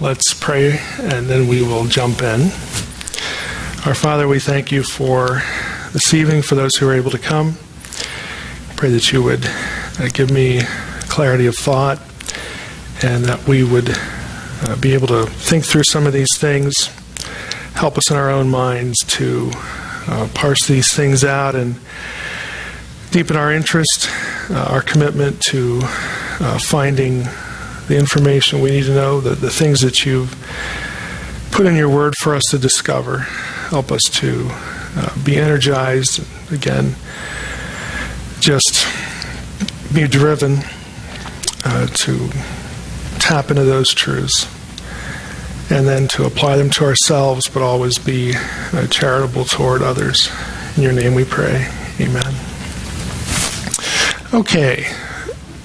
let's pray, and then we will jump in. Our Father, we thank you for this evening, for those who are able to come. Pray that you would give me clarity of thought, and that we would be able to think through some of these things. Help us in our own minds to parse these things out and deepen our interest, our commitment to finding the information we need to know, the things that you've put in your word for us to discover. Help us to be energized, again, just be driven to tap into those truths, and then to apply them to ourselves, but always be charitable toward others. In your name we pray. Amen. Okay.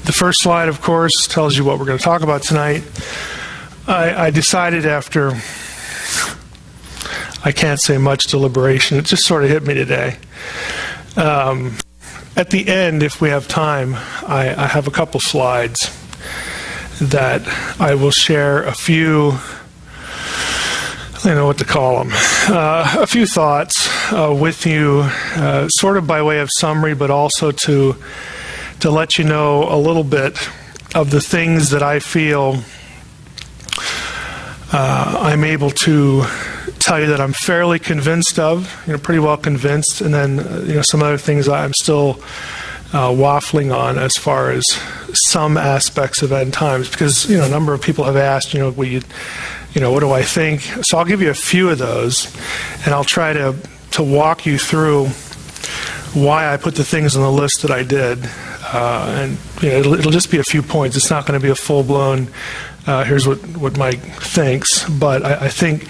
The first slide, of course, tells you what we're going to talk about tonight. I decided after, I can't say much deliberation, it just sort of hit me today. At the end, if we have time, I have a couple slides that I will share a few, I don't know what to call them, a few thoughts with you, sort of by way of summary, but also to let you know a little bit of the things that I feel I'm able to tell you that I'm fairly convinced of, pretty well convinced, and then some other things I'm still waffling on as far as some aspects of end times, because a number of people have asked, what do I think? So I'll give you a few of those, and I'll try to walk you through why I put the things on the list that I did, and it'll just be a few points. It's not going to be a full-blown here's what Mike thinks, but I think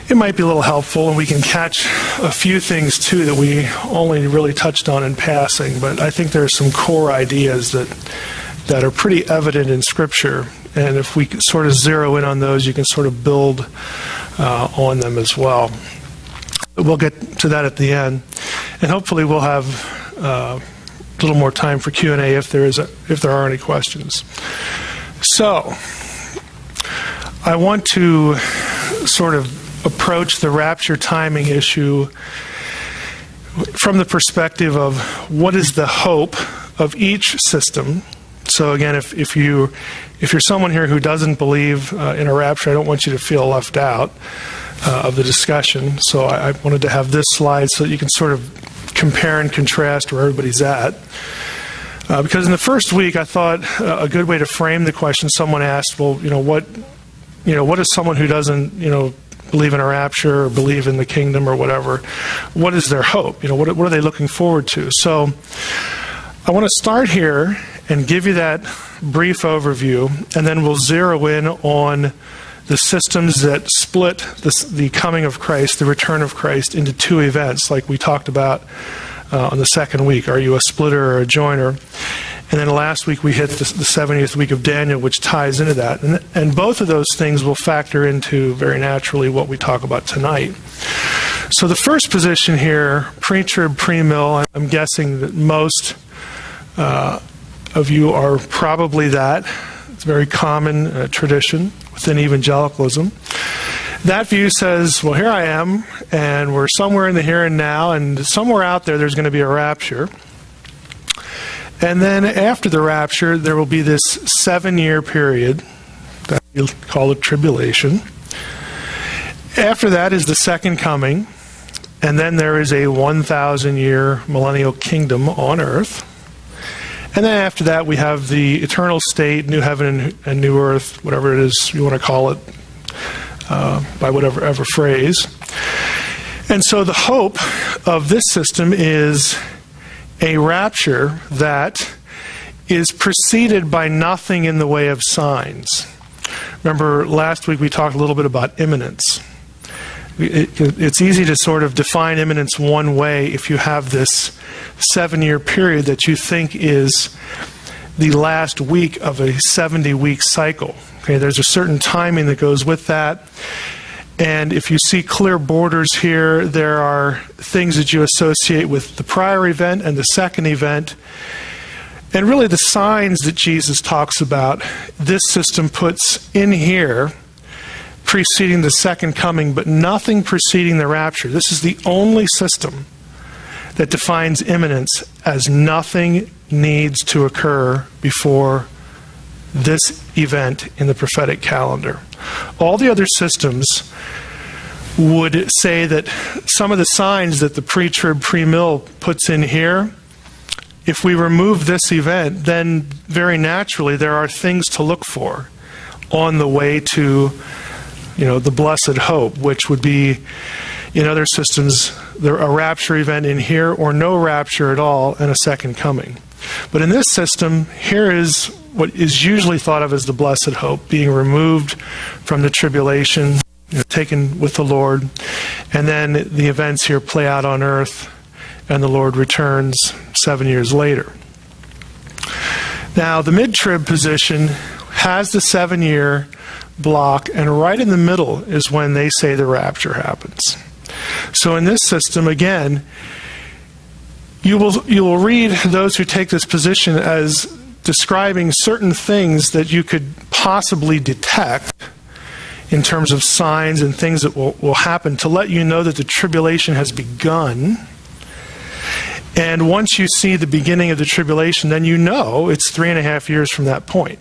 it might be a little helpful, and we can catch a few things too that we only really touched on in passing. But I think there are some core ideas that are pretty evident in Scripture, and if we sort of zero in on those, you can sort of build on them as well. We'll get to that at the end, and hopefully we'll have a little more time for Q&A if there are any questions. So, I want to sort of approach the rapture timing issue from the perspective of what is the hope of each system. So again, if you're someone here who doesn't believe in a rapture, I don't want you to feel left out of the discussion. So I wanted to have this slide so that you can sort of compare and contrast where everybody's at. Because in the first week, I thought a good way to frame the question, someone asked, well, what is someone who doesn't, believe in a rapture or believe in the kingdom or whatever, what is their hope? What are they looking forward to? So I want to start here and give you that brief overview, and then we'll zero in on the systems that split the coming of Christ, the return of Christ, into two events, like we talked about on the second week. Are you a splitter or a joiner? And then last week we hit the 70th week of Daniel, which ties into that. And both of those things will factor into, very naturally, what we talk about tonight. So the first position here, pre-trib, pre-mill, I'm guessing that most of you are probably that. It's a very common tradition within evangelicalism. That view says, well, here I am, and we're somewhere in the here and now, and somewhere out there's going to be a rapture. And then after the rapture, there will be this 7-year period that we call the tribulation. After that is the second coming, and then there is a 1,000-year millennial kingdom on earth. And then after that, we have the eternal state, new heaven and new earth, whatever it is you want to call it, by whatever phrase. And so the hope of this system is a rapture that is preceded by nothing in the way of signs. Remember, last week we talked a little bit about imminence. It's easy to sort of define imminence one way if you have this 7-year period that you think is the last week of a 70-week cycle. Okay, there's a certain timing that goes with that. And if you see clear borders here, there are things that you associate with the prior event and the second event. And really the signs that Jesus talks about, this system puts in here preceding the second coming, but nothing preceding the rapture. This is the only system that defines imminence as nothing needs to occur before this event in the prophetic calendar. All the other systems would say that some of the signs that the pre-trib, pre-mill puts in here, if we remove this event, then very naturally there are things to look for on the way to, the blessed hope, which would be, in other systems, a rapture event in here or no rapture at all and a second coming. But in this system, here is what is usually thought of as the blessed hope, being removed from the tribulation, taken with the Lord, and then the events here play out on earth and the Lord returns 7 years later. Now, the mid-trib position has the 7-year block, and right in the middle is when they say the rapture happens. So in this system, again, you will read those who take this position as describing certain things that you could possibly detect in terms of signs and things that will happen to let you know that the tribulation has begun. And once you see the beginning of the tribulation, then you know it's 3.5 years from that point.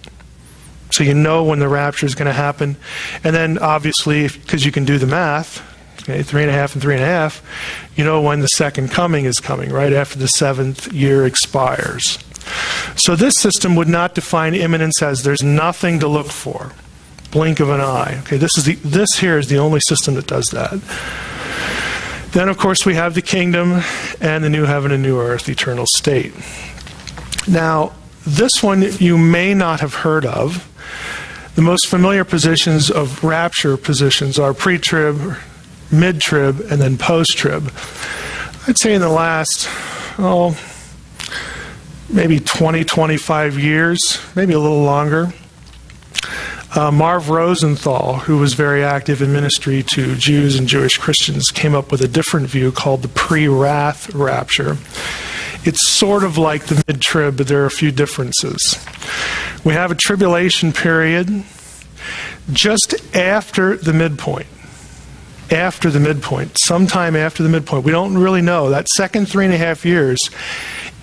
So you know when the rapture is going to happen. And then obviously, because you can do the math, okay, 3.5 and 3.5, you know when the second coming is coming, right after the 7th year expires. So this system would not define imminence as there's nothing to look for. Blink of an eye. Okay, this here is the only system that does that. Then, of course, we have the kingdom and the new heaven and new earth, eternal state. Now, this one you may not have heard of. The most familiar positions of rapture positions are pre-trib, mid-trib, and then post-trib. I'd say in the last, maybe 20, 25 years, maybe a little longer, Marv Rosenthal, who was very active in ministry to Jews and Jewish Christians, came up with a different view called the pre-wrath rapture. It's sort of like the mid-trib, but there are a few differences. We have a tribulation period just after the midpoint. After the midpoint, sometime after the midpoint. We don't really know. That second 3.5 years,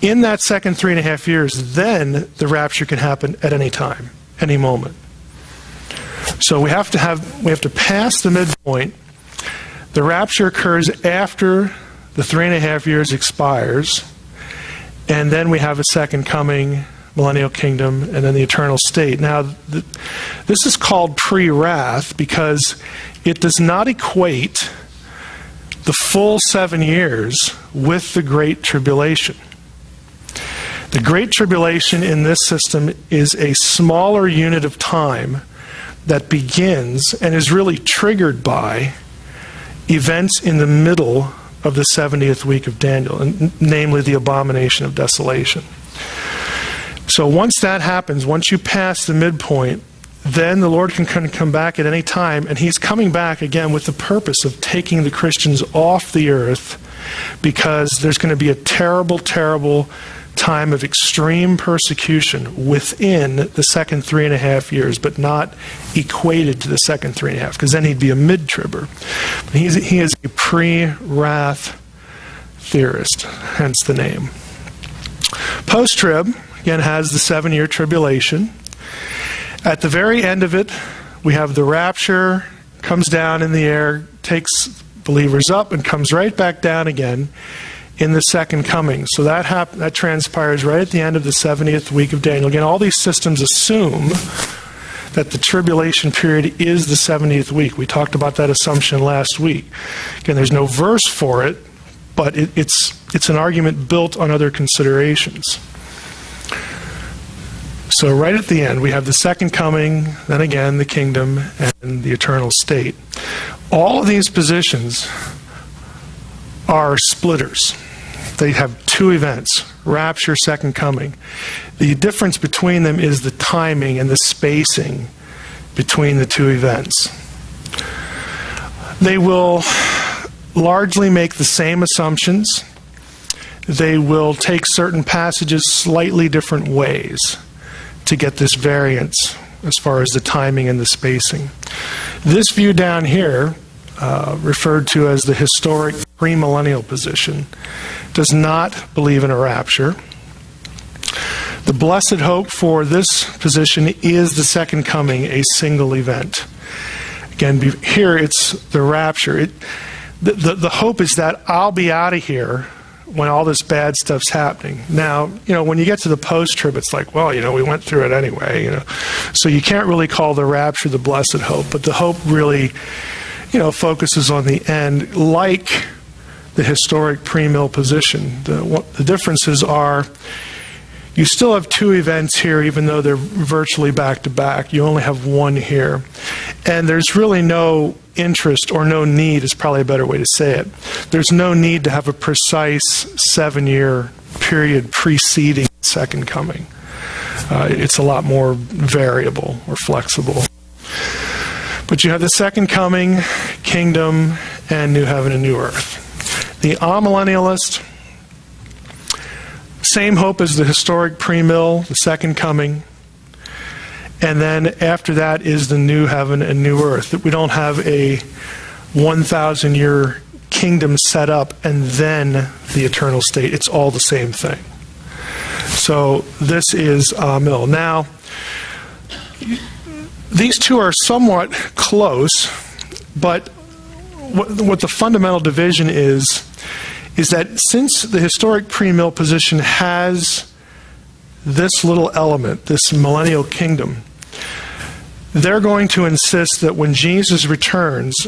in that second 3.5 years, then the rapture can happen at any time, any moment. So we have to pass the midpoint. The rapture occurs after the 3.5 years expires, and then we have a second coming, millennial kingdom, and then the eternal state. Now, this is called pre-wrath because it does not equate the full 7 years with the Great Tribulation. The Great Tribulation in this system is a smaller unit of time that begins and is really triggered by events in the middle of the 70th week of Daniel, and namely the abomination of desolation. So once that happens, once you pass the midpoint, then the Lord can come back at any time, and He's coming back again with the purpose of taking the Christians off the earth, because there's going to be a terrible, terrible time of extreme persecution within the second 3.5 years, but not equated to the second 3.5, because then he'd be a mid-tribber. He is a pre-wrath theorist, hence the name. Post-trib, again, has the 7-year tribulation. At the very end of it, we have the rapture, comes down in the air, takes believers up, and comes right back down again in the second coming. So that transpires right at the end of the 70th week of Daniel. Again, all these systems assume that the tribulation period is the 70th week. We talked about that assumption last week. Again, there's no verse for it, but it's an argument built on other considerations. So right at the end, we have the second coming, then again the kingdom, and the eternal state. All of these positions are splitters. They have two events, rapture, second coming. The difference between them is the timing and the spacing between the two events. They will largely make the same assumptions. They will take certain passages slightly different ways to get this variance as far as the timing and the spacing. This view down here, referred to as the historic premillennial position, does not believe in a rapture. The blessed hope for this position is the second coming, a single event. Again, here it's the rapture. The hope is that I'll be out of here when all this bad stuff's happening. Now, when you get to the post-trib, it's like, well, we went through it anyway, So you can't really call the rapture the blessed hope, but the hope really, focuses on the end, like the historic premill position. The differences are, you still have two events here, even though they're virtually back-to-back. You only have one here. And there's really no interest, or no need is probably a better way to say it. There's no need to have a precise 7-year period preceding the second coming. It's a lot more variable or flexible. But you have the second coming, kingdom, and new heaven and new earth. The amillennialist, same hope as the historic premill, the second coming. And then after that is the new heaven and new earth. That we don't have a 1,000-year kingdom set up and then the eternal state. It's all the same thing. So this is Amil. Now, these two are somewhat close, but what the fundamental division is that since the historic premill position has this little element, this millennial kingdom, they're going to insist that when Jesus returns,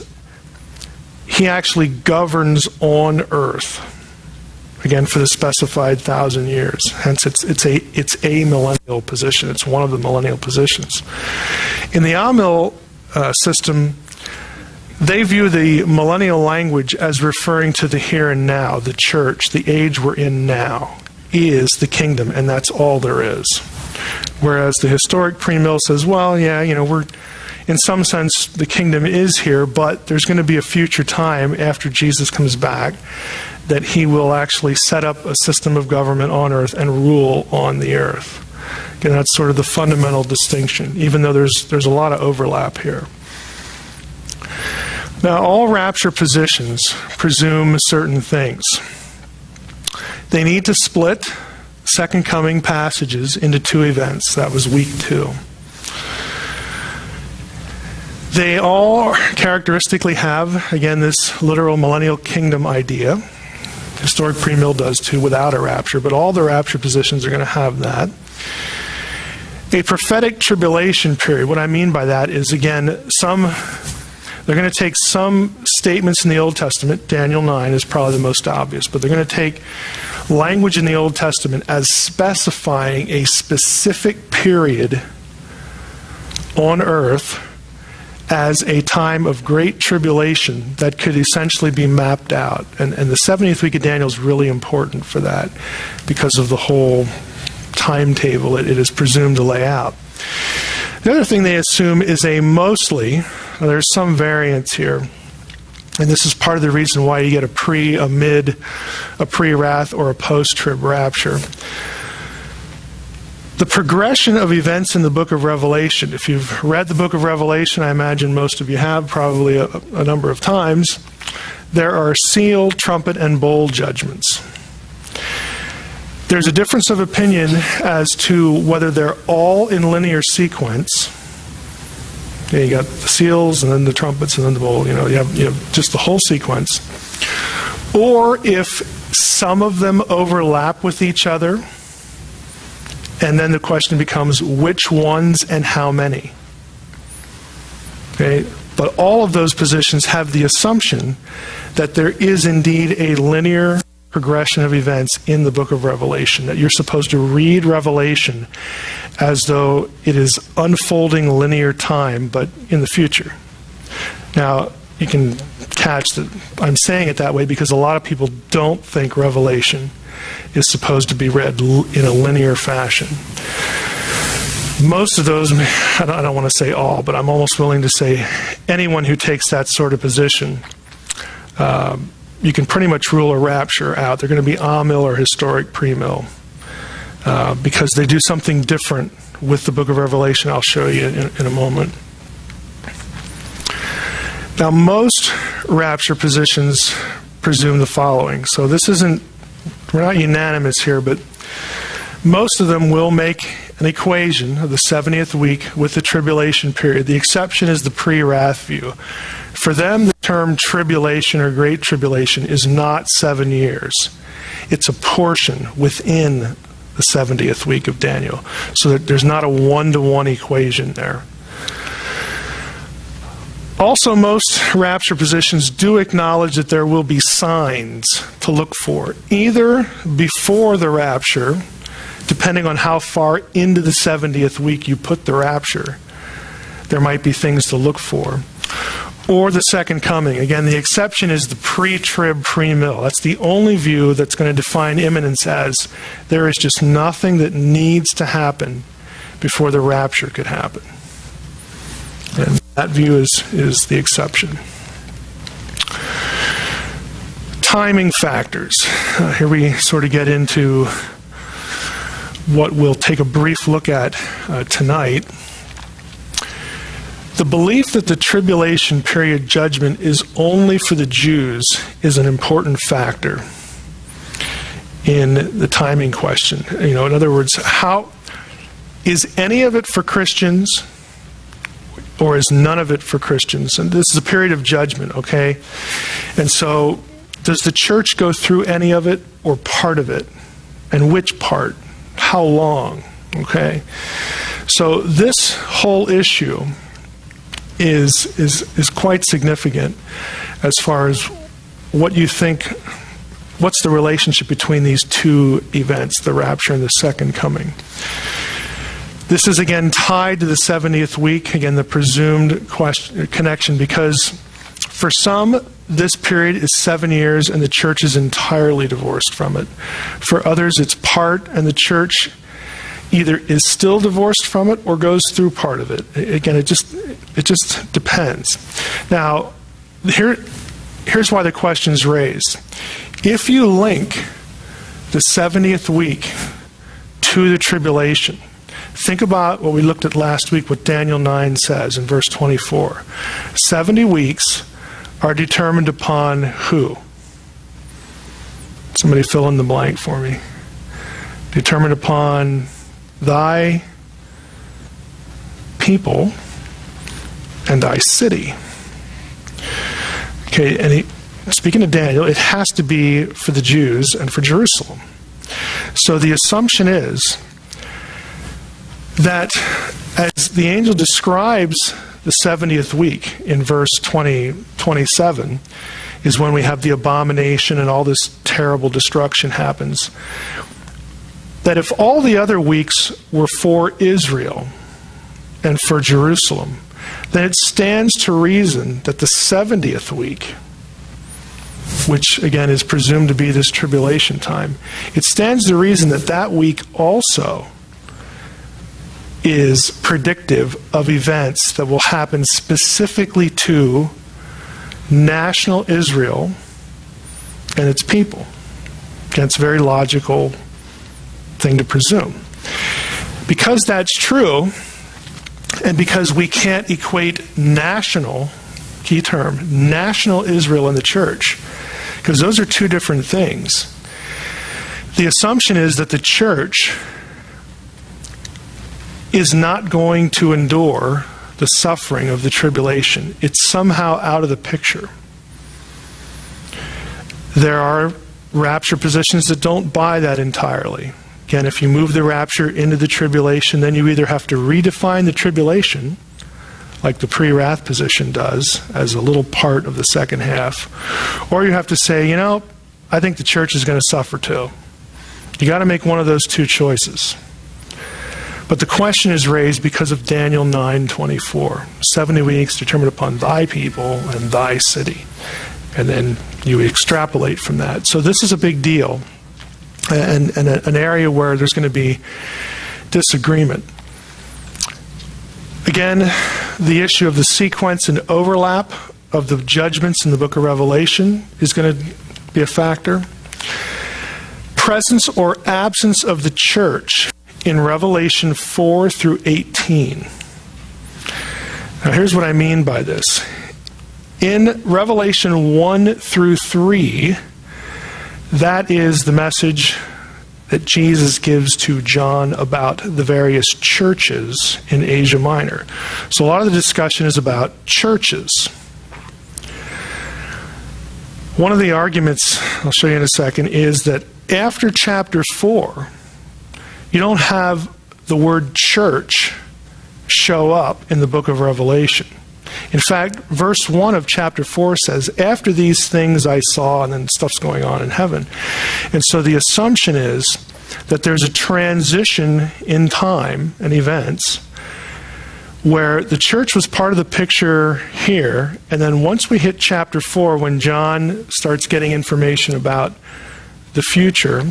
he actually governs on earth, again for the specified 1,000 years. Hence, it's a millennial position. It's one of the millennial positions. In the Amil system, they view the millennial language as referring to the here and now, the church, the age we're in now, is the kingdom, and that's all there is. Whereas the historic premill says, well, yeah, we're, in some sense, the kingdom is here, but there's going to be a future time after Jesus comes back that he will actually set up a system of government on earth and rule on the earth. Again, that's sort of the fundamental distinction, even though there's a lot of overlap here. Now, all rapture positions presume certain things. They need to split second coming passages into two events. That was week 2. They all characteristically have, again, this literal millennial kingdom idea. Historic premill does too, without a rapture, but all the rapture positions are going to have that. A prophetic tribulation period. What I mean by that is, again, they're going to take some statements in the Old Testament. Daniel 9 is probably the most obvious, but they're going to take language in the Old Testament as specifying a specific period on earth as a time of great tribulation that could essentially be mapped out. And the 70th week of Daniel is really important for that because of the whole timetable it is presumed to lay out. The other thing they assume is a mostly, there's some variance here, and this is part of the reason why you get a pre, a mid, a pre-wrath, or a post-trib rapture. The progression of events in the book of Revelation, if you've read the book of Revelation, I imagine most of you have probably a number of times, there are seal, trumpet, and bowl judgments. There's a difference of opinion as to whether they're all in linear sequence. You got the seals, and then the trumpets, and then the bowl. You have just the whole sequence. Or if some of them overlap with each other, and then the question becomes which ones and how many. Okay? But all of those positions have the assumption that there is indeed a linear progression of events in the book of Revelation, that you're supposed to read Revelation as though it is unfolding linear time, but in the future. Now, you can catch that I'm saying it that way because a lot of people don't think Revelation is supposed to be read in a linear fashion. Most of those, I don't want to say all, but I'm almost willing to say anyone who takes that sort of position, you can pretty much rule a rapture out. They're going to be Amil or historic premill because they do something different with the book of Revelation. I'll show you in a moment. Now, most rapture positions presume the following. So this isn't, we're not unanimous here, but most of them will make an equation of the 70th week with the tribulation period. The exception is the pre-wrath view. For them, the term tribulation or great tribulation is not 7 years. It's a portion within the 70th week of Daniel. So that there's not a one-to-one equation there. Also, most rapture positions do acknowledge that there will be signs to look for, either before the rapture, depending on how far into the 70th week you put the rapture, there might be things to look for, or the second coming. Again, the exception is the pre-trib, pre-mill. That's the only view that's going to define imminence as there is just nothing that needs to happen before the rapture could happen. And that view is the exception. Timing factors. Here we sort of get into what we'll take a brief look at tonight. The belief that the tribulation period judgment is only for the Jews is an important factor in the timing question. In other words, how is any of it for Christians, or is none of it for Christians? And this is a period of judgment, okay? And so, does the church go through any of it or part of it? And which part? How long? Okay? So this whole issue is quite significant as far as what you think, what's the relationship between these two events, the rapture and the second coming. This is again tied to the 70th week, again the presumed connection, because for some this period is 7 years and the church is entirely divorced from it. For others it's part, and the church either is still divorced from it or goes through part of it. Again, it just depends. Now, here's why the question is raised. If you link the 70th week to the tribulation, think about what we looked at last week, what Daniel 9 says in verse 24. 70 weeks are determined upon who? Somebody fill in the blank for me. Determined upon thy people and thy city. Okay, and speaking of Daniel, it has to be for the Jews and for Jerusalem. So the assumption is that as the angel describes the 70th week in verse 27, is when we have the abomination and all this terrible destruction happens, that if all the other weeks were for Israel and for Jerusalem, then it stands to reason that the 70th week, which again is presumed to be this tribulation time, it stands to reason that that week also is predictive of events that will happen specifically to national Israel and its people. Again, it's a very logical thing to presume. Because that's true, and because we can't equate national, key term, national Israel and the church, because those are two different things, the assumption is that the church is not going to endure the suffering of the tribulation. It's somehow out of the picture. There are rapture positions that don't buy that entirely. Again, if you move the rapture into the tribulation, then you either have to redefine the tribulation, like the pre-wrath position does, as a little part of the second half, or you have to say, I think the church is going to suffer too. You got to make one of those two choices. But the question is raised because of Daniel 9:24. 70 weeks determined upon thy people and thy city. And then you extrapolate from that. So this is a big deal, and an area where there's going to be disagreement. Again, the issue of the sequence and overlap of the judgments in the book of Revelation is going to be a factor. Presence or absence of the church in Revelation 4 through 18. Now here's what I mean by this. In Revelation 1 through 3, that is the message that Jesus gives to John about the various churches in Asia Minor. So a lot of the discussion is about churches. One of the arguments, I'll show you in a second, is that after chapter 4, you don't have the word church show up in the book of Revelation. In fact, verse 1 of chapter 4 says, after these things I saw, and then stuff's going on in heaven. And so the assumption is that there's a transition in time and events where the church was part of the picture here, and then once we hit chapter 4, when John starts getting information about the future,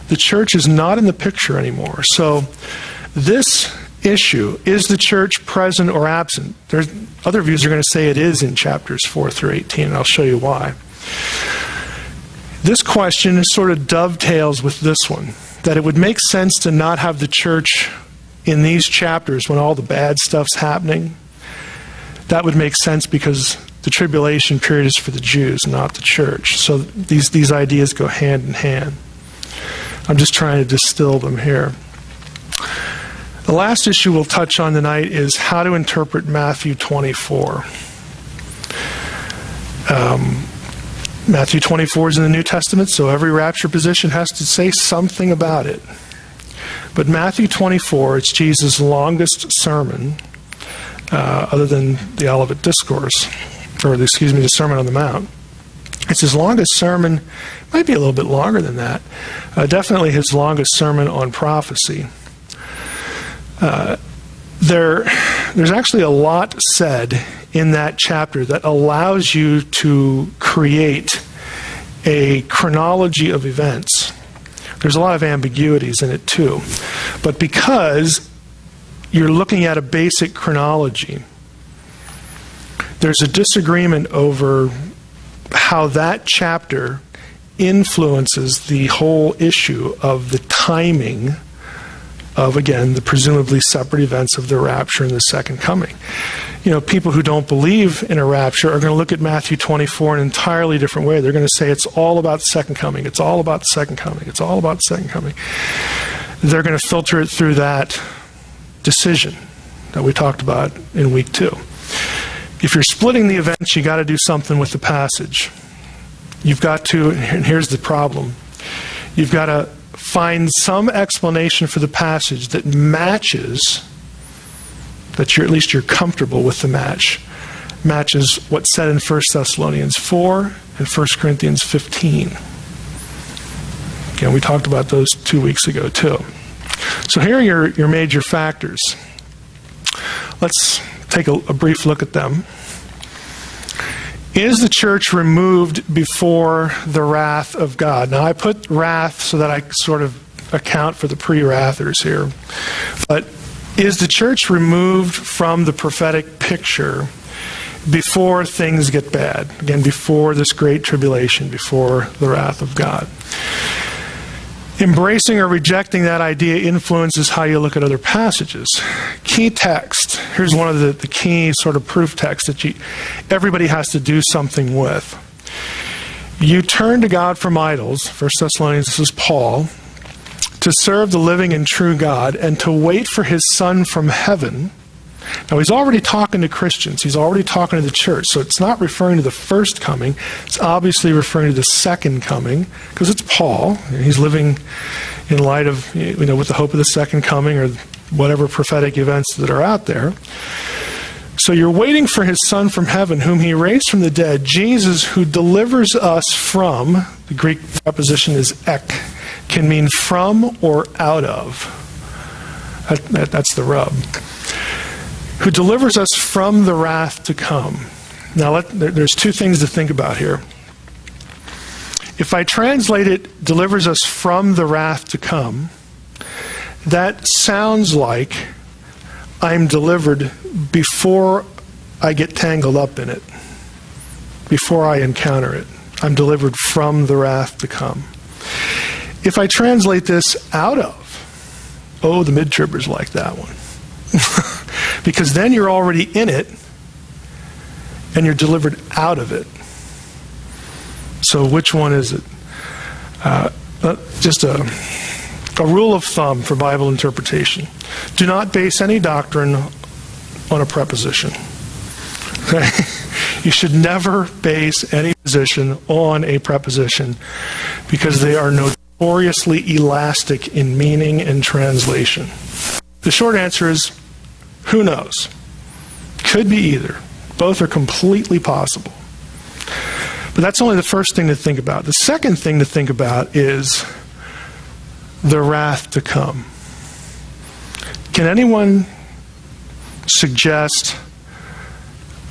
the church is not in the picture anymore. So this issue, is the church present or absent? There's other views are going to say it is in chapters 4 through 18, and I'll show you why. This question sort of dovetails with this one, that it would make sense to not have the church in these chapters when all the bad stuff's happening. That would make sense because the tribulation period is for the Jews, not the church. So these ideas go hand in hand. I'm just trying to distill them here. The last issue we'll touch on tonight is how to interpret Matthew 24. Matthew 24 is in the New Testament, so every rapture position has to say something about it. But Matthew 24, it's Jesus' longest sermon, other than the Olivet Discourse, or the Sermon on the Mount. It's his longest sermon, might be a little bit longer than that. Definitely his longest sermon on prophecy. There's actually a lot said in that chapter that allows you to create a chronology of events. There's a lot of ambiguities in it too. But because you're looking at a basic chronology, there's a disagreement over how that chapter influences the whole issue of the timing of, again, the presumably separate events of the rapture and the second coming. You know, people who don't believe in a rapture are going to look at Matthew 24 in an entirely different way. They're going to say it's all about the second coming. It's all about the second coming. It's all about the second coming. They're going to filter it through that decision that we talked about in week 2. If you're splitting the events, you got to do something with the passage. You've got to, and here's the problem, you've got to find some explanation for the passage that matches, that you're, at least you're comfortable with the matches what's said in 1 Thessalonians 4 and 1 Corinthians 15. Again, we talked about those 2 weeks ago too. So here are your major factors. Let's take a brief look at them. Is the church removed before the wrath of God? Now, I put wrath so that I sort of account for the pre-wrathers here. But is the church removed from the prophetic picture before things get bad? Again, before this great tribulation, before the wrath of God. Embracing or rejecting that idea influences how you look at other passages. Key text. Here's one of the key sort of proof texts that everybody has to do something with. You turn to God from idols, 1 Thessalonians, this is Paul, to serve the living and true God and to wait for his Son from heaven. Now, he's already talking to Christians. He's already talking to the church. So it's not referring to the first coming. It's obviously referring to the second coming because it's Paul. He's living in light of, with the hope of the second coming or whatever prophetic events that are out there. So you're waiting for his Son from heaven, whom he raised from the dead, Jesus, who delivers us from, the Greek preposition is ek, can mean from or out of. That's the rub. Who delivers us from the wrath to come. Now, there's two things to think about here. If I translate it, delivers us from the wrath to come, that sounds like I'm delivered before I get tangled up in it, before I encounter it. I'm delivered from the wrath to come. If I translate this out of, the mid-tribbers like that one. Because then you're already in it, and you're delivered out of it. So which one is it? Just a rule of thumb for Bible interpretation. Do not base any doctrine on a preposition. Okay? You should never base any position on a preposition because they are notoriously elastic in meaning and translation. The short answer is, who knows? Could be either. Both are completely possible. But that's only the first thing to think about. The second thing to think about is the wrath to come. Can anyone suggest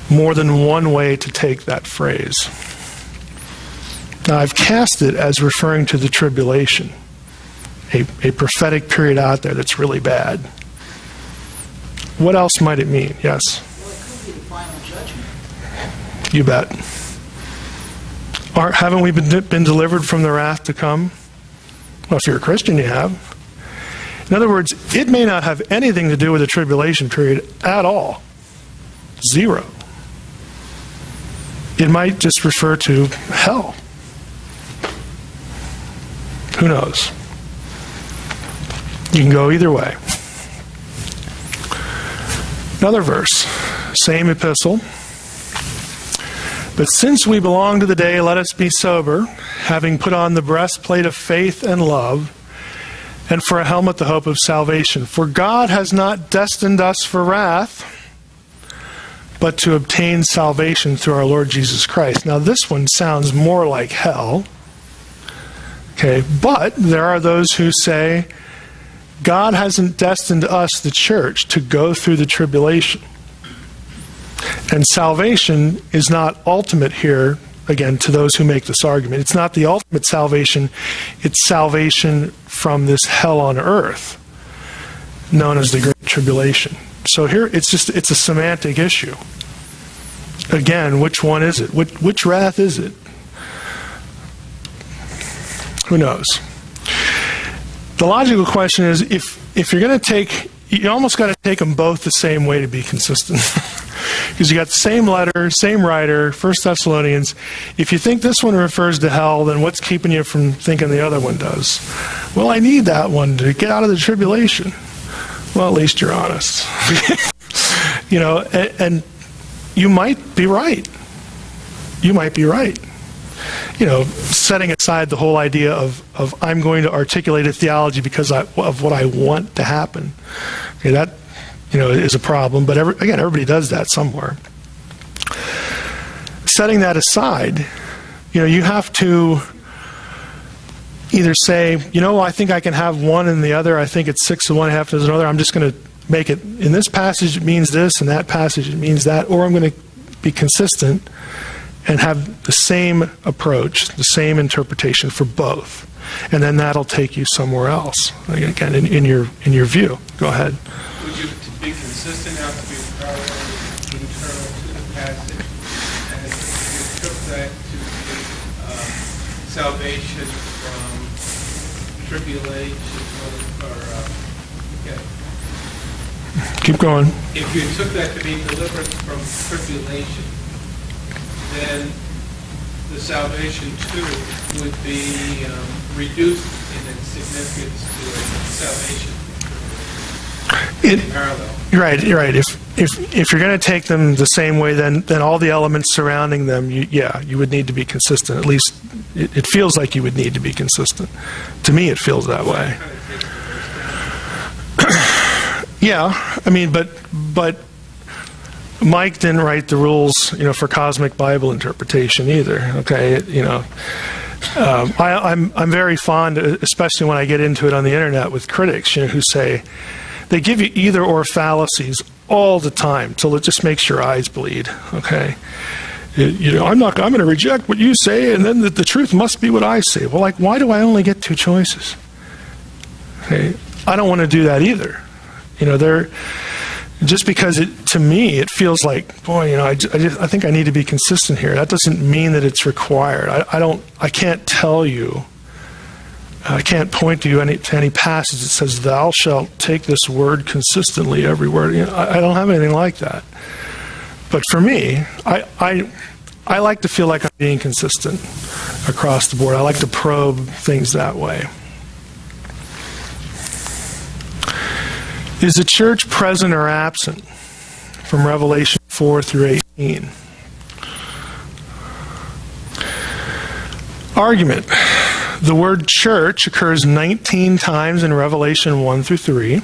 more than one way to take that phrase? Now, I've cast it as referring to the tribulation, a prophetic period out there that's really bad. What else might it mean? Yes? Well, it could be the final judgment. You bet. Haven't we been delivered from the wrath to come? Well, if you're a Christian, you have. In other words, it may not have anything to do with the tribulation period at all. Zero. It might just refer to hell. Who knows? You can go either way. Another verse, same epistle. But since we belong to the day, let us be sober, having put on the breastplate of faith and love, and for a helmet the hope of salvation. For God has not destined us for wrath, but to obtain salvation through our Lord Jesus Christ. Now this one sounds more like hell. Okay, but there are those who say, God hasn't destined us, the church, to go through the tribulation. And salvation is not ultimate here, again, to those who make this argument. It's not the ultimate salvation. It's salvation from this hell on earth, known as the Great Tribulation. So here, it's a semantic issue. Again, which one is it? Which wrath is it? Who knows? The logical question is, if you're going to take, you almost got to take them both the same way to be consistent. Because you got the same letter, same writer, 1 Thessalonians. If you think this one refers to hell, then what's keeping you from thinking the other one does? Well, I need that one to get out of the tribulation. Well, at least you're honest. You know, and you might be right. You might be right. You know, setting aside the whole idea of I'm going to articulate a theology because of what I want to happen. Okay, that, you know, is a problem. But again, everybody does that somewhere. Setting that aside, you know, you have to either say, you know, I think I can have one and the other. I think it's 6 of one, half of another. I'm just going to make it, in this passage it means this, and that passage it means that. Or I'm going to be consistent and have the same approach, the same interpretation for both. And then that'll take you somewhere else. Again, in your view. Go ahead. Would you, to be consistent, have to be parallel internal to the passage? And if you took that to be salvation from tribulation, Keep going. If you took that to be deliverance from tribulation, then the salvation too would be reduced in its significance to salvation. Parallel. Right. If you're going to take them the same way, then all the elements surrounding them, you would need to be consistent. At least it feels like you would need to be consistent. To me, it feels that way. Yeah, I mean, but Mike didn't write the rules, you know, for cosmic Bible interpretation either. Okay, you know, I'm very fond, especially when I get into it on the internet with critics, you know, who say they give you either or fallacies all the time till it just makes your eyes bleed. Okay, you know, I'm going to reject what you say, and then the truth must be what I say. Well, like, why do I only get two choices? Okay, I don't want to do that either. You know, just because to me it feels like, boy, you know, I think I need to be consistent here. That doesn't mean that it's required. I can't tell you. I can't point to you to any passage that says, "Thou shalt take this word consistently every word." You know, I don't have anything like that. But for me, I like to feel like I'm being consistent across the board. I like to probe things that way. Is the church present or absent from Revelation 4 through 18? Argument. The word church occurs 19 times in Revelation 1 through 3,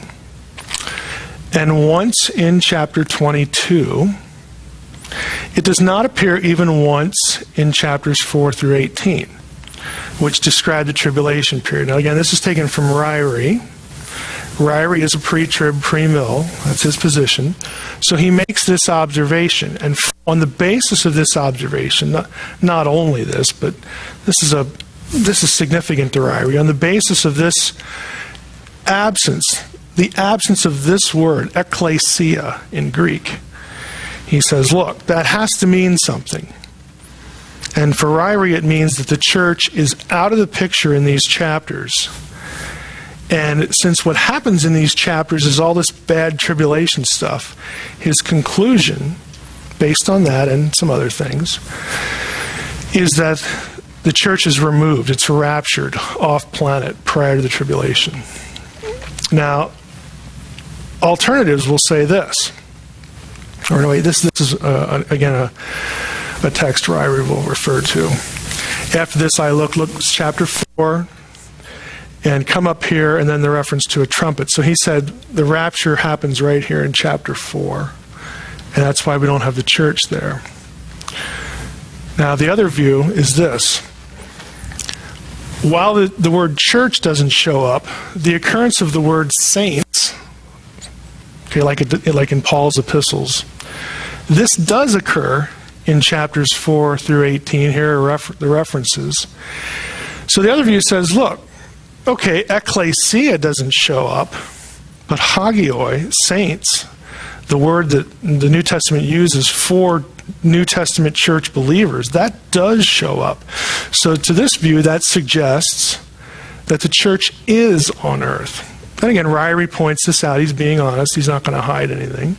and once in chapter 22. It does not appear even once in chapters 4 through 18, which describe the tribulation period. Now again, this is taken from Ryrie. Ryrie is a pre-trib, pre-mill. That's his position. So he makes this observation. And on the basis of this observation, not only this, but this is significant to Ryrie. On the basis of this absence, the absence of this word, ekklesia in Greek, he says, look, that has to mean something. And for Ryrie, it means that the church is out of the picture in these chapters. And since what happens in these chapters is all this bad tribulation stuff, his conclusion, based on that and some other things, is that the church is removed. It's raptured off planet prior to the tribulation. Now, alternatives will say this. Or no, wait, this is, again, a text Ryrie will refer to. After this I look chapter 4, and come up here, and then the reference to a trumpet. So he said the rapture happens right here in chapter 4, and that's why we don't have the church there. Now, the other view is this. While the word church doesn't show up, the occurrence of the word saints, okay, like in Paul's epistles, this does occur in chapters 4 through 18. Here are the references. So the other view says, look, okay, ekklesia doesn't show up, but hagioi, saints, the word that the New Testament uses for New Testament church believers, that does show up. So to this view, that suggests that the church is on earth. And again, Ryrie points this out. He's being honest. He's not going to hide anything.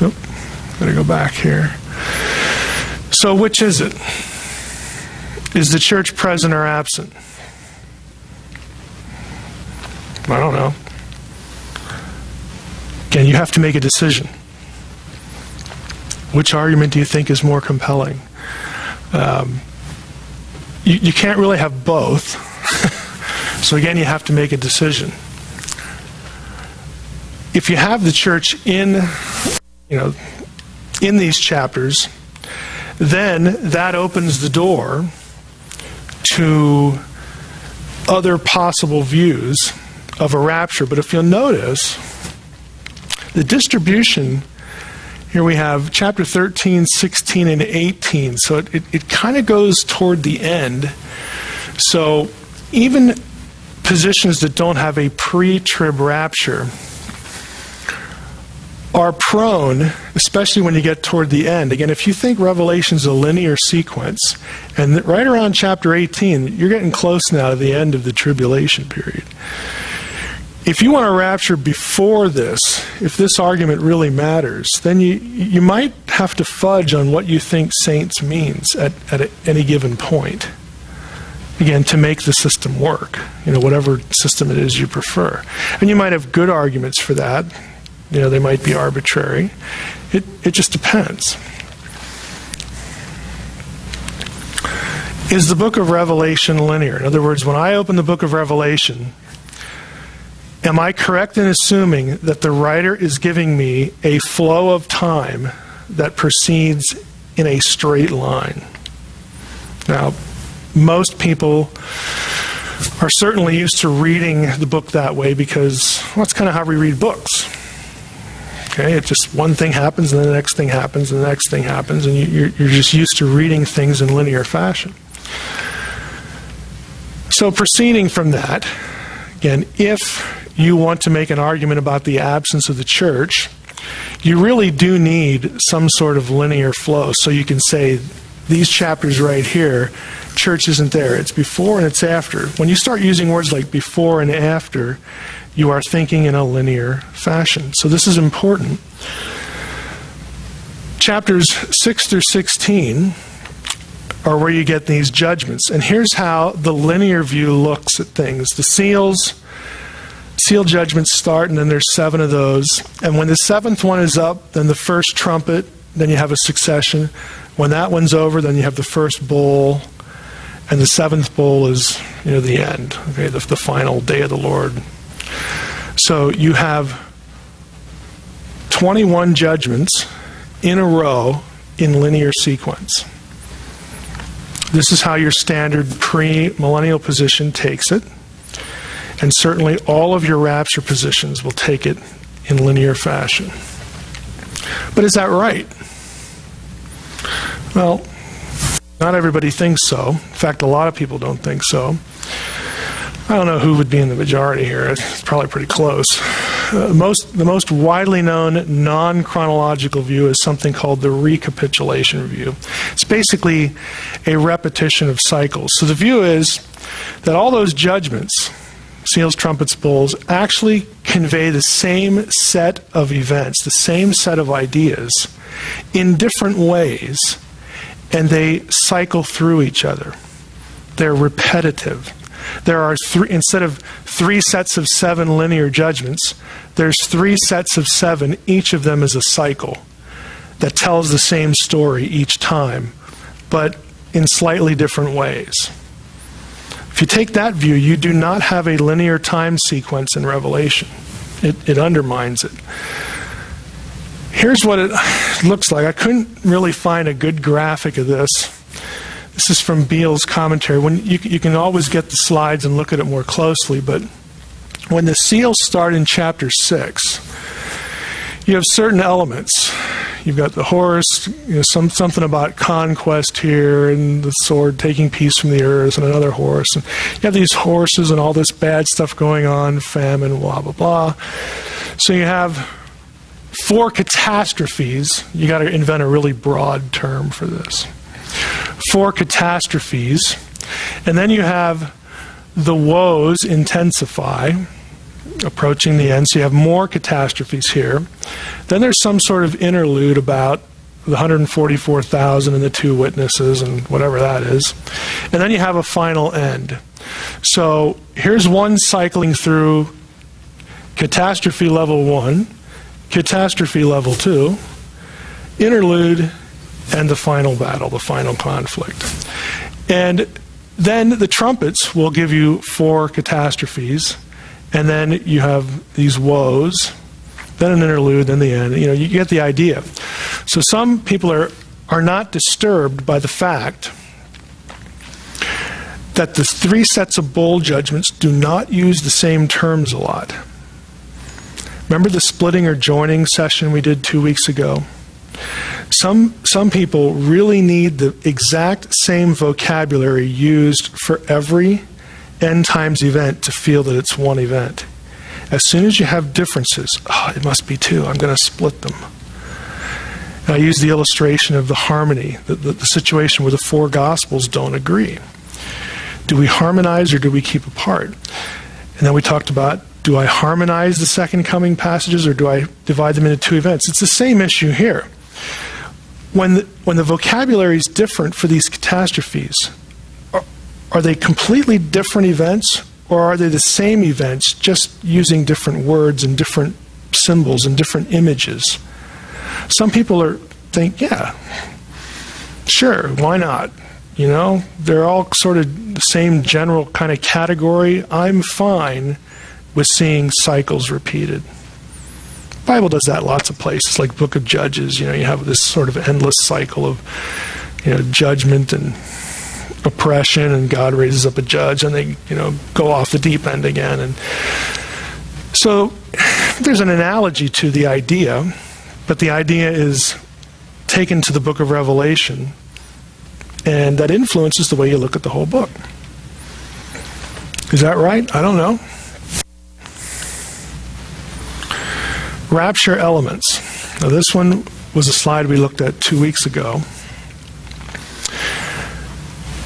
Nope. Got to go back here. So which is it? Is the church present or absent? I don't know. Again, you have to make a decision. Which argument do you think is more compelling? You can't really have both. So again, you have to make a decision. If you have the church in these chapters, then that opens the door to other possible views of a rapture. But if you'll notice, the distribution, here we have chapter 13, 16, and 18. So it kind of goes toward the end. So even positions that don't have a pre-trib rapture are prone, especially when you get toward the end. Again, if you think Revelation's a linear sequence, and right around chapter 18, you're getting close now to the end of the tribulation period. If you want to rapture before this, if this argument really matters, then you might have to fudge on what you think saints means at any given point. Again, to make the system work, whatever system it is you prefer. And you might have good arguments for that. They might be arbitrary. It just depends. Is the book of Revelation linear? In other words, when I open the book of Revelation, am I correct in assuming that the writer is giving me a flow of time that proceeds in a straight line? Now, most people are certainly used to reading the book that way because, that's kind of how we read books. Okay, it's just one thing happens, and then the next thing happens, and the next thing happens, and you're just used to reading things in linear fashion. So proceeding from that, again, if you want to make an argument about the absence of the church, you really do need some sort of linear flow. So you can say, these chapters right here, church isn't there. It's before and it's after. When you start using words like before and after, you are thinking in a linear fashion. So this is important. Chapters 6 through 16 are where you get these judgments. And here's how the linear view looks at things. The seal judgments start, and then there's 7 of those. And when the 7th one is up, then the first trumpet, then you have a succession. When that one's over, then you have the first bowl, and the 7th bowl is, the end, okay, the final day of the Lord. So you have 21 judgments in a row in linear sequence. This is how your standard pre-millennial position takes it. And certainly all of your rapture positions will take it in linear fashion. But is that right? Well, not everybody thinks so. In fact, a lot of people don't think so. I don't know who would be in the majority here. It's probably pretty close. The most widely known non-chronological view is something called the recapitulation view. It's basically a repetition of cycles. So the view is that all those judgments, seals, trumpets, bowls, actually convey the same set of events, the same set of ideas in different ways, and they cycle through each other. They're repetitive. There are instead of 3 sets of 7 linear judgments, there's 3 sets of 7. Each of them is a cycle that tells the same story each time, but in slightly different ways. If you take that view, you do not have a linear time sequence in Revelation. It undermines it. Here's what it looks like. I couldn't really find a good graphic of this. This is from Beale's commentary. When you can always get the slides and look at it more closely, but when the seals start in chapter 6, you have certain elements. You've got the horse, something about conquest here, and the sword taking peace from the earth, and another horse. And you have these horses and all this bad stuff going on, famine, blah, blah, blah. So you have 4 catastrophes. You got to invent a really broad term for this. 4 catastrophes, and then you have the woes intensify, approaching the end, so you have more catastrophes here. Then there's some sort of interlude about the 144,000 and the 2 witnesses and whatever that is. And then you have a final end. So here's one cycling through catastrophe level 1, catastrophe level 2, interlude, and the final battle, the final conflict. And then the trumpets will give you 4 catastrophes, and then you have these woes, then an interlude, then the end. You get the idea. So some people are not disturbed by the fact that the 3 sets of bowl judgments do not use the same terms a lot. Remember the splitting or joining session we did 2 weeks ago? Some people really need the exact same vocabulary used for every end times event to feel that it's one event. As soon as you have differences, it must be 2, I'm going to split them. And I use the illustration of the harmony, the situation where the 4 Gospels don't agree. Do we harmonize or do we keep apart? And then we talked about, do I harmonize the second coming passages or do I divide them into 2 events? It's the same issue here. When the vocabulary is different for these catastrophes, are they completely different events, or are they the same events, just using different words and different symbols and different images? Some people think, yeah, sure, why not? They're all sort of the same general kind of category. I'm fine with seeing cycles repeated. The Bible does that lots of places, like Book of Judges. You have this sort of endless cycle of judgment and oppression, and God raises up a judge, and they go off the deep end again. And so there's an analogy to the idea, but the idea is taken to the book of Revelation, and that influences the way you look at the whole book. Is that right? I don't know. Rapture elements. Now this one was a slide we looked at 2 weeks ago.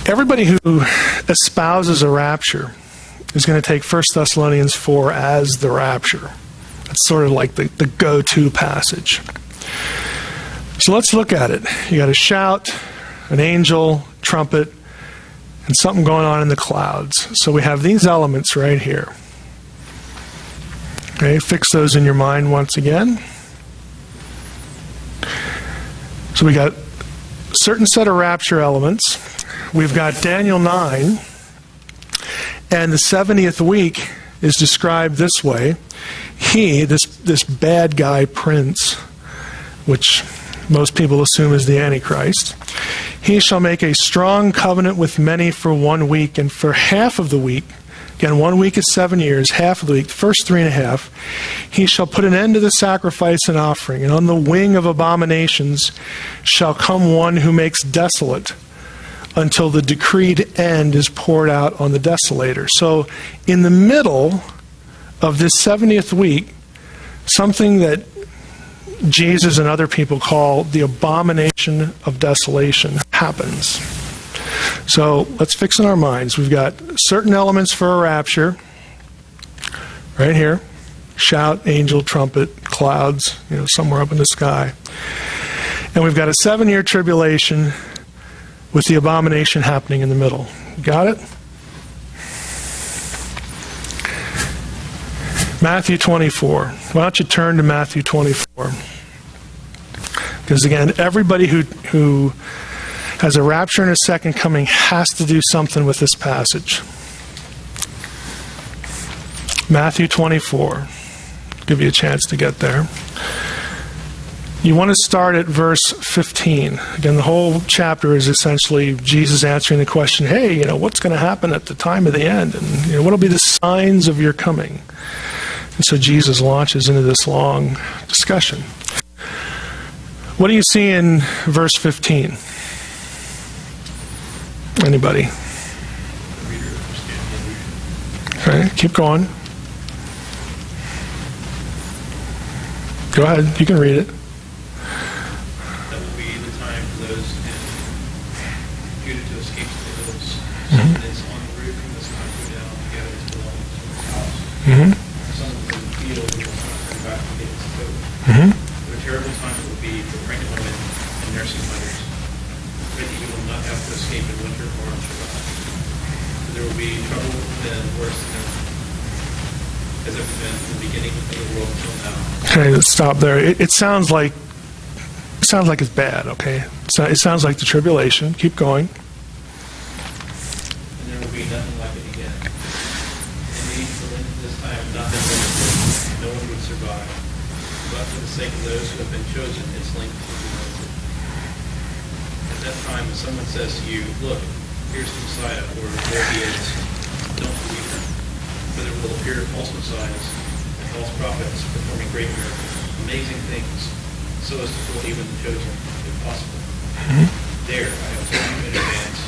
Everybody who espouses a rapture is going to take 1 Thessalonians 4 as the rapture. It's sort of like the go-to passage. So let's look at it. You got a shout, an angel, trumpet, and something going on in the clouds. So we have these elements right here. Okay, fix those in your mind once again. So we got a certain set of rapture elements. We've got Daniel 9, and the 70th week is described this way. He, this bad guy prince, which most people assume is the Antichrist, he shall make a strong covenant with many for 1 week, and for half of the week, again, 1 week is 7 years, half of the week, the first 3.5, he shall put an end to the sacrifice and offering, and on the wing of abominations shall come one who makes desolate, until the decreed end is poured out on the desolator. So in the middle of this 70th week, something that Jesus and other people call the abomination of desolation happens. So let's fix in our minds. We've got certain elements for a rapture right here. Shout, angel, trumpet, clouds, somewhere up in the sky. And we've got a 7-year tribulation with the abomination happening in the middle. Got it? Matthew 24. Why don't you turn to Matthew 24? Because again, everybody who has a rapture and a second coming has to do something with this passage. Matthew 24. Give you a chance to get there. You want to start at verse 15. Again, the whole chapter is essentially Jesus answering the question, hey, what's going to happen at the time of the end? And what will be the signs of your coming? And so Jesus launches into this long discussion. What do you see in verse 15? Anybody? Okay, keep going. Go ahead, you can read it. Mm-hmm. Some of the field will not turn back to its coat. Mm-hmm. What a terrible time it will be for pregnant women and nursing mothers. But you will not have to escape in winter or on Shabbat. For there will be trouble then worse than has ever been from the beginning of the world until now. Okay, let's stop there. It sounds like it's bad. Okay, so it sounds like the tribulation. Keep going. And there will be nothing like it again. Indeed, for this time, nothing like it. No one would survive. But for the sake of those who have been chosen, its length will be limited. At that time, if someone says to you, "Look, here's the Messiah," or "There he is," don't believe them. For there will appear false messiahs and false prophets performing great miracles, amazing things, so as to fool even the chosen, if possible. There, I have told you in advance.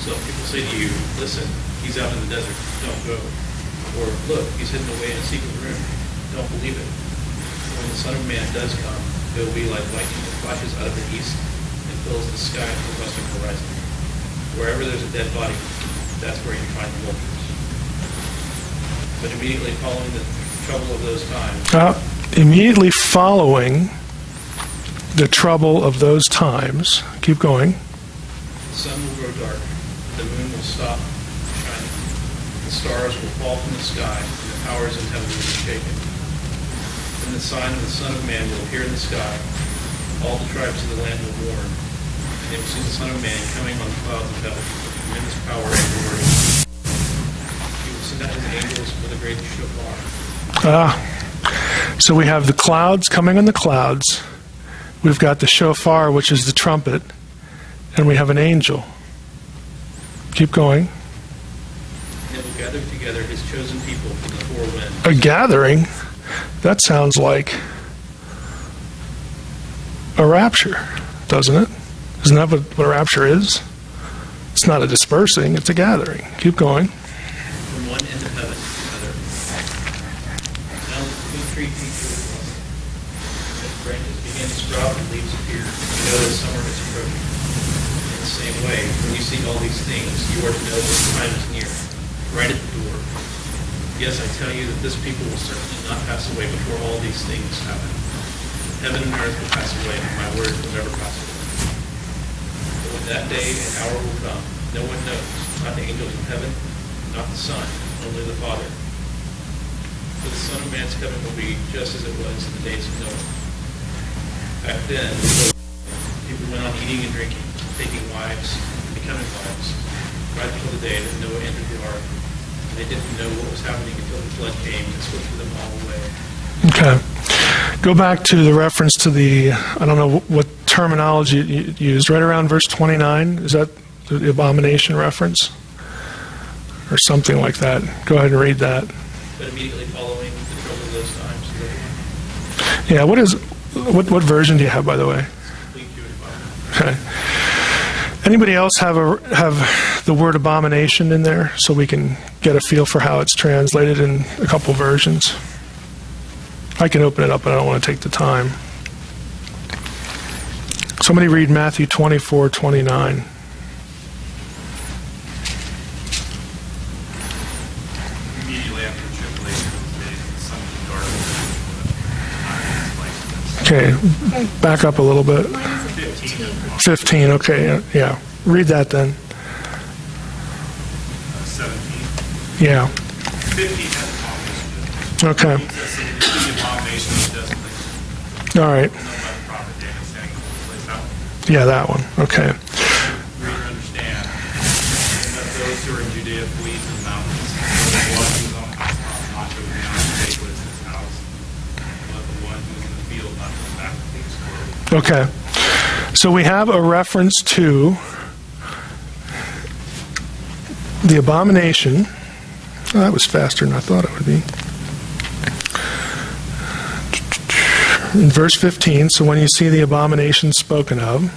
So if people say to you, "Listen, he's out in the desert, don't go." Or, "Look, he's hidden away in a secret room," don't believe it. For when the Son of Man does come, it will be like lightning that flashes out of the east and fills the sky to the western horizon. Wherever there's a dead body, that's where you find the vultures. But immediately following the trouble of those times... Immediately following the trouble of those times, keep going. The sun will grow dark, the moon will stop shining, the stars will fall from the sky, and the powers in heaven will be shaken. Then the sign of the Son of Man will appear in the sky. All the tribes of the land will mourn, and they will see the Son of Man coming on the clouds of heaven with tremendous power and glory. He will send out his angels with a great shofar. So we have the clouds coming on the clouds. We've got the shofar, which is the trumpet, and we have an angel. Keep going. And they will gather together his chosen people from the four winds. A gathering? That sounds like a rapture, doesn't it? Isn't that what a rapture is? It's not a dispersing, it's a gathering. Keep going. From one end of heaven to another. Now the fruit tree teacher is blessed. As branches begin to sprout and leaves appear, you know that summer is approaching. In the same way, when you see all these things, you are to know that the time is near, right at the door. Yes, I tell you that this people will certainly not pass away before all these things happen. Heaven and earth will pass away, but my word will never pass away. But when that day and hour will come, no one knows, not the angels in heaven, not the Son, only the Father. For the Son of Man's coming will be just as it was in the days of Noah. Back then, people went on eating and drinking, taking wives, and becoming wives, right until the day that Noah entered the ark. And they didn't know what was happening until the flood came and swept them all away. Okay. Go back to the reference to the, I don't know what terminology you used, right around verse 29. Is that the abomination reference? Or something like that. Go ahead and read that. But immediately following the trouble of those times, Yeah, what version do you have, by the way? Okay. Anybody else have the word abomination in there so we can get a feel for how it's translated in a couple versions? I can open it up, but I don't want to take the time. Somebody read Matthew 24:29. Immediately after the tribulation of those days, the sun was darkened. Okay, back up a little bit. 15, okay, yeah. Read that then. 17. Yeah. 15 has abomination. Okay. The abomination of desolation. All right. Known by the prophet Daniel standing in the place out. Yeah, that one. Okay. Reader understand. And let those who are in Judea flee to the mountains. Let the one who is on the housetop not go down and take what is in his house. And let the one who is in the field not come back to take his clothes. Okay. So we have a reference to the abomination. Oh, that was faster than I thought it would be. In verse 15, so when you see the abomination spoken of,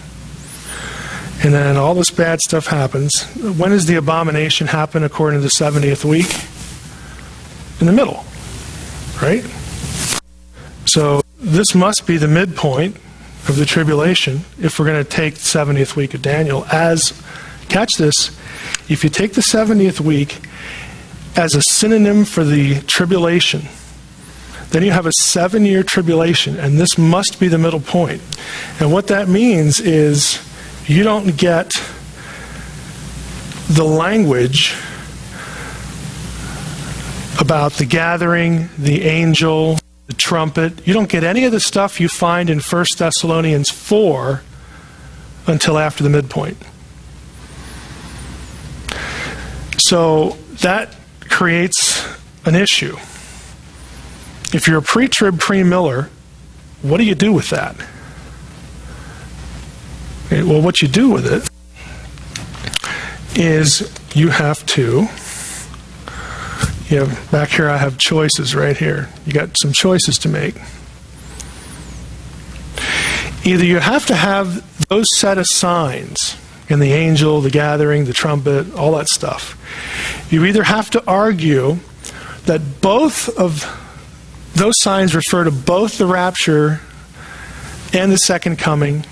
and then all this bad stuff happens, when does the abomination happen according to the 70th week? In the middle, right? So this must be the midpoint of the tribulation if we're going to take the 70th week of Daniel as, catch this, if you take the 70th week as a synonym for the tribulation, then you have a 7-year tribulation, and this must be the middle point. And what that means is you don't get the language about the gathering, the angel, the trumpet. You don't get any of the stuff you find in 1 Thessalonians 4 until after the midpoint. So that creates an issue. If you're a pre-trib, pre-Miller, what do you do with that? Okay, well, what you do with it is you have to, back here I have choices right here. You got some choices to make. Either you have to have those set of signs in the angel, the gathering, the trumpet, all that stuff. You either have to argue that both of those signs refer to both the rapture and the second coming.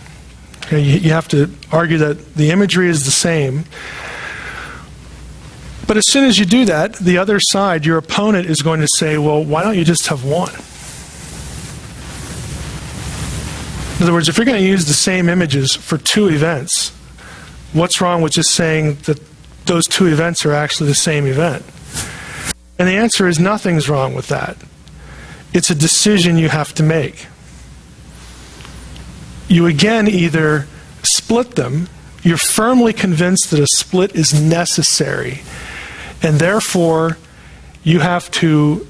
Okay, you have to argue that the imagery is the same. But as soon as you do that, the other side, your opponent, is going to say, well, why don't you just have one? In other words, if you're going to use the same images for two events, what's wrong with just saying that those two events are actually the same event? And the answer is nothing's wrong with that. It's a decision you have to make. You again either split them, you're firmly convinced that a split is necessary, and therefore you have to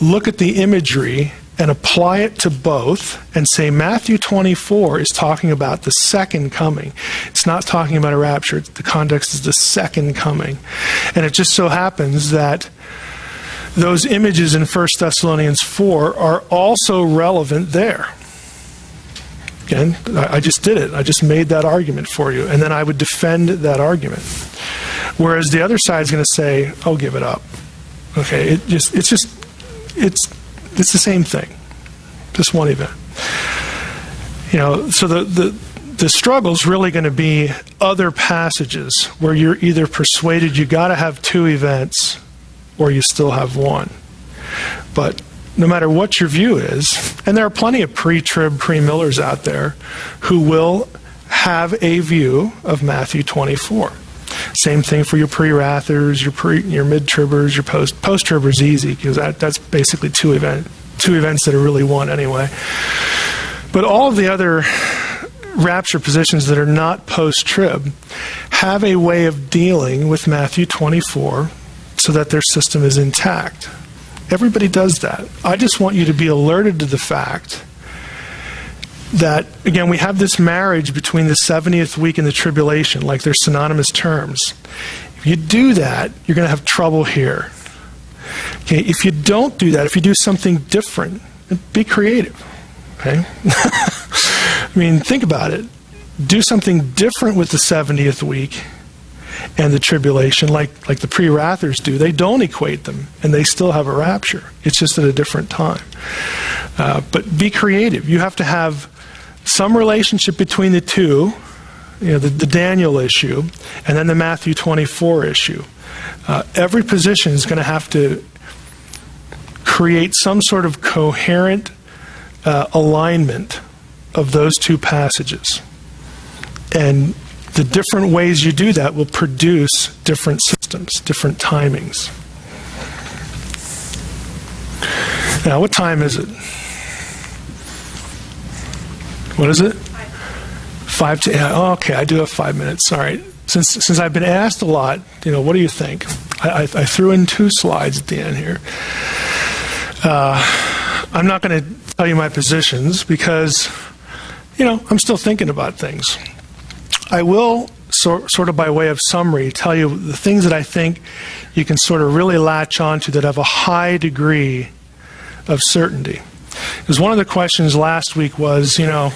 look at the imagery and apply it to both and say Matthew 24 is talking about the second coming. It's not talking about a rapture. The context is the second coming. And it just so happens that those images in 1 Thessalonians 4 are also relevant there. Again, I just did it. I just made that argument for you. And then I would defend that argument. Whereas the other side is going to say, oh, give it up. Okay, it's the same thing. Just one event. So the struggle is really going to be other passages where you're either persuaded you got to have two events or you still have one. But no matter what your view is, and there are plenty of pre-trib, pre-millers out there who will have a view of Matthew 24. Same thing for your pre-wrathers, your mid-tribbers, your post-tribbers easy, because that's basically two events that are really one anyway. But all of the other rapture positions that are not post-trib have a way of dealing with Matthew 24 so that their system is intact. Everybody does that. I just want you to be alerted to the fact that, again, we have this marriage between the 70th week and the tribulation, like they're synonymous terms. If you do that, you're going to have trouble here. Okay, if you don't do that, if you do something different, be creative. Okay? I mean, think about it. Do something different with the 70th week and the tribulation, like the pre-wrathers do. They don't equate them, and they still have a rapture. It's just at a different time. But be creative. You have to have some relationship between the two, the Daniel issue, and then the Matthew 24 issue. Every position is going to have to create some sort of coherent alignment of those two passages. And the different ways you do that will produce different systems, different timings. Now, what time is it? What is it? 5 to 8. Oh, okay, I do have 5 minutes. All right. Since I've been asked a lot, what do you think? I threw in 2 slides at the end here. I'm not going to tell you my positions because, I'm still thinking about things. I will, sort of by way of summary, tell you the things that I think you can sort of really latch onto that have a high degree of certainty. Because one of the questions last week was, do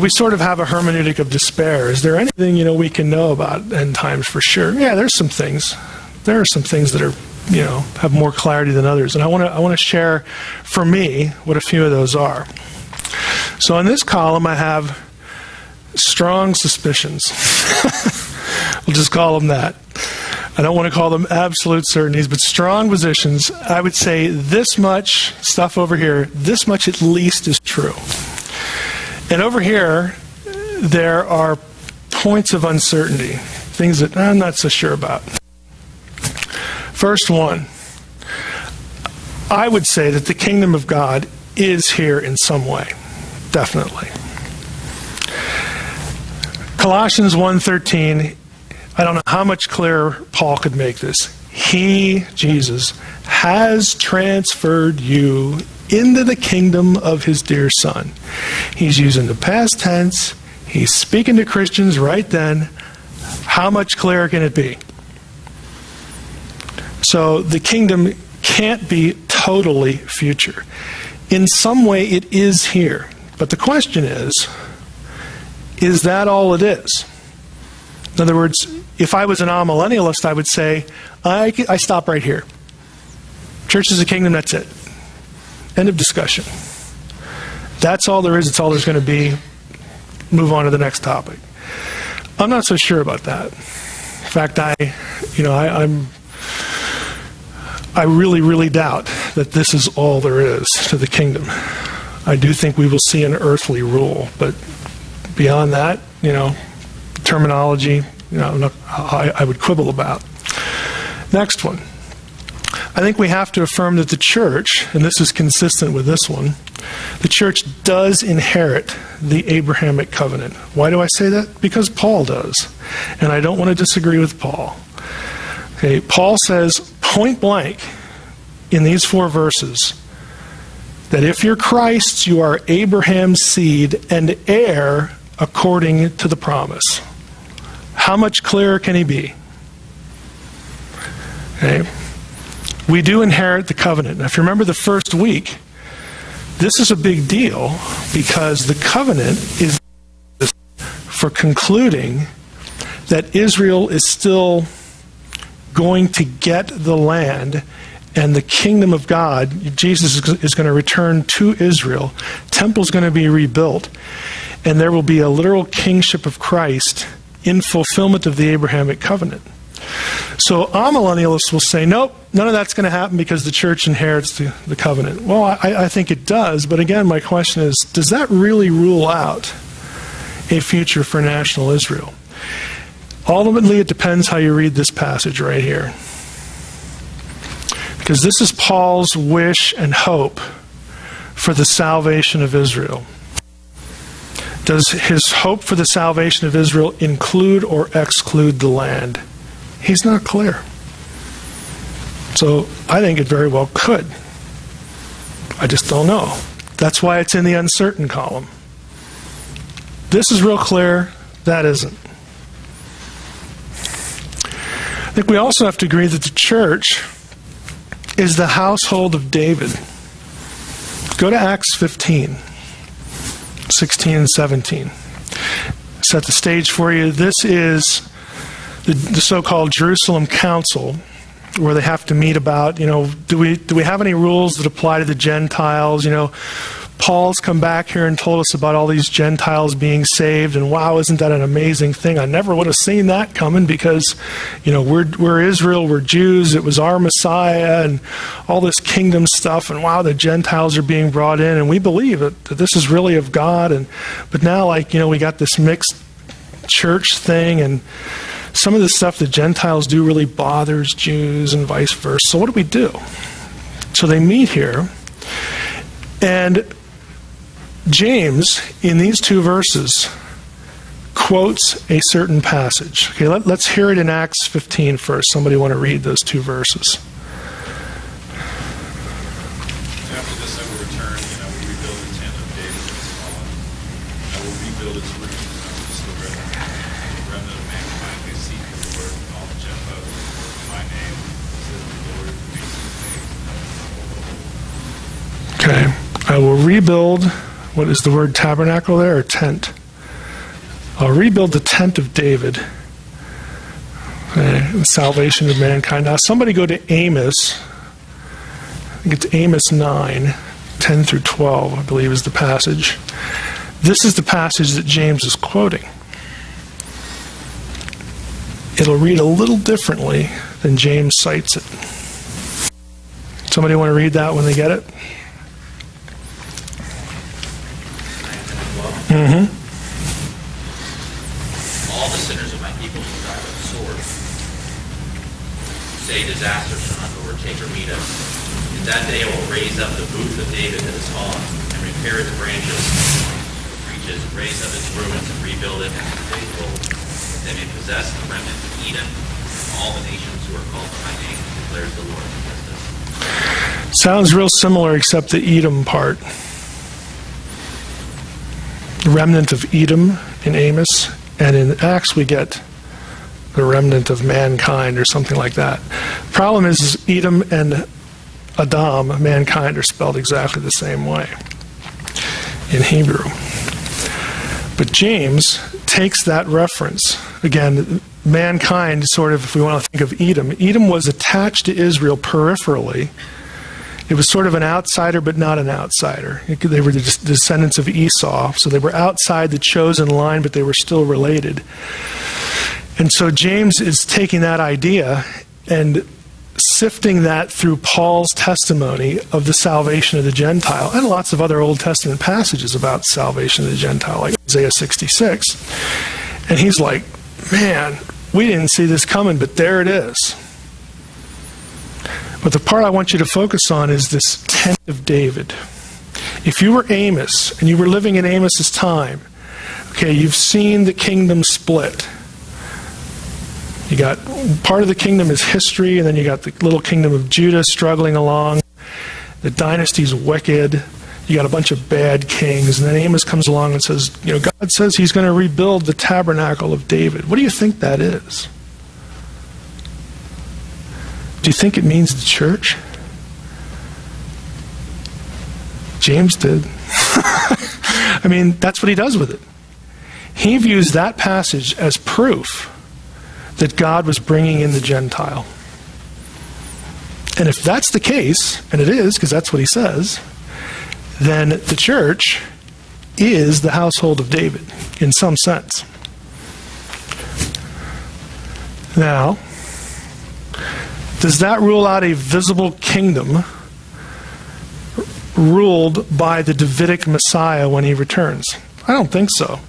we sort of have a hermeneutic of despair? Is there anything, we can know about end times for sure? Yeah, there's some things. There are some things that are, have more clarity than others. And I want to share, for me, what a few of those are. So in this column, I have strong suspicions. We'll just call them that. I don't want to call them absolute certainties, but strong positions. I would say this much stuff over here, this much at least is true. And over here, there are points of uncertainty, things that I'm not so sure about. First one, I would say that the kingdom of God is here in some way, definitely. Colossians 1:13, I don't know how much clearer Paul could make this. He, Jesus, has transferred you into the kingdom of his dear Son. He's using the past tense. He's speaking to Christians right then. How much clearer can it be? So the kingdom can't be totally future. In some way it is here. But the question is that all it is? In other words, if I was an amillennialist, I would say, I stop right here. Church is a kingdom, that's it. End of discussion. That's all there is. It's all there's going to be. Move on to the next topic. I'm not so sure about that. In fact, I really, really doubt that this is all there is to the kingdom. I do think we will see an earthly rule, but beyond that, terminology, I would quibble about. Next one. I think we have to affirm that the church, and this is consistent with this one, the church does inherit the Abrahamic covenant. Why do I say that? Because Paul does. And I don't want to disagree with Paul. Okay, Paul says point blank in these 4 verses that if you're Christ's, you are Abraham's seed and heir according to the promise. How much clearer can he be? Okay. We do inherit the covenant. Now, if you remember the first week, this is a big deal because the covenant is for concluding that Israel is still going to get the land and the kingdom of God. Jesus is going to return to Israel. Temple's going to be rebuilt. And there will be a literal kingship of Christ in fulfillment of the Abrahamic covenant. So amillennialists will say, nope, none of that's going to happen because the church inherits the covenant. Well, I think it does, but again, my question is, does that really rule out a future for national Israel? Ultimately, it depends how you read this passage right here. Because this is Paul's wish and hope for the salvation of Israel. Does his hope for the salvation of Israel include or exclude the land? He's not clear. So I think it very well could. I just don't know. That's why it's in the uncertain column. This is real clear, that isn't. I think we also have to agree that the church is the household of David. Go to Acts 15, 16 and 17. Set the stage for you. This is the so-called Jerusalem Council, where they have to meet about, do we have any rules that apply to the Gentiles? Paul's come back here and told us about all these Gentiles being saved, and wow, isn't that an amazing thing? I never would have seen that coming because, we're Israel, we're Jews, it was our Messiah, and all this kingdom stuff, and wow, the Gentiles are being brought in, and we believe that this is really of God, but now, we got this mixed church thing, and some of the stuff that Gentiles do really bothers Jews and vice versa. So what do we do? So they meet here, and James, in these two verses, quotes a certain passage. Okay, let's hear it in Acts 15 first. Somebody want to read those two verses? After this I will return, and I will rebuild the tent of David that is fallen. I will rebuild its ruins, and I will restore it. The remnant of mankind may seek the Lord, and all the Gentiles will glorify my name, says the Lord who makes his name. Okay, I will rebuild. What is the word tabernacle there, or tent? I'll rebuild the tent of David. The salvation of mankind. Now somebody go to Amos. I think it's Amos 9, 10 through 12, I believe is the passage. This is the passage that James is quoting. It'll read a little differently than James cites it. Somebody want to read that when they get it? Mm-hmm. All the sinners of my people will die by the sword. Say disaster shall not overtake or meet us. In that day I will raise up the booth of David that is fallen, and repair its branches, breaches, raise up its ruins, and rebuild it as the days of old, that they may possess the remnant of Edom, all the nations who are called by my name, declares the Lord against us. Sounds real similar, except the Edom part. The remnant of Edom in Amos, and in Acts we get the remnant of mankind or something like that. The problem is Edom and Adam, mankind, are spelled exactly the same way in Hebrew. But James takes that reference. Again, mankind, sort of, if we want to think of Edom, Edom was attached to Israel peripherally. It was sort of an outsider, but not an outsider. They were the descendants of Esau, so they were outside the chosen line, but they were still related. And so James is taking that idea and sifting that through Paul's testimony of the salvation of the Gentile, and lots of other Old Testament passages about salvation of the Gentile, like Isaiah 66. And he's like, man, we didn't see this coming, but there it is. But the part I want you to focus on is this tent of David. If you were Amos, and you were living in Amos's time, okay, you've seen the kingdom split. You got, part of the kingdom is history, and then you got the little kingdom of Judah struggling along. The dynasty's wicked. You got a bunch of bad kings. And then Amos comes along and says, God says he's going to rebuild the tabernacle of David. What do you think that is? Do you think it means the church? James did. I mean, that's what he does with it. He views that passage as proof that God was bringing in the Gentile. And if that's the case, and it is, because that's what he says, then the church is the household of David, in some sense. Now, Does that rule out a visible kingdom ruled by the Davidic Messiah when he returns? I don't think so,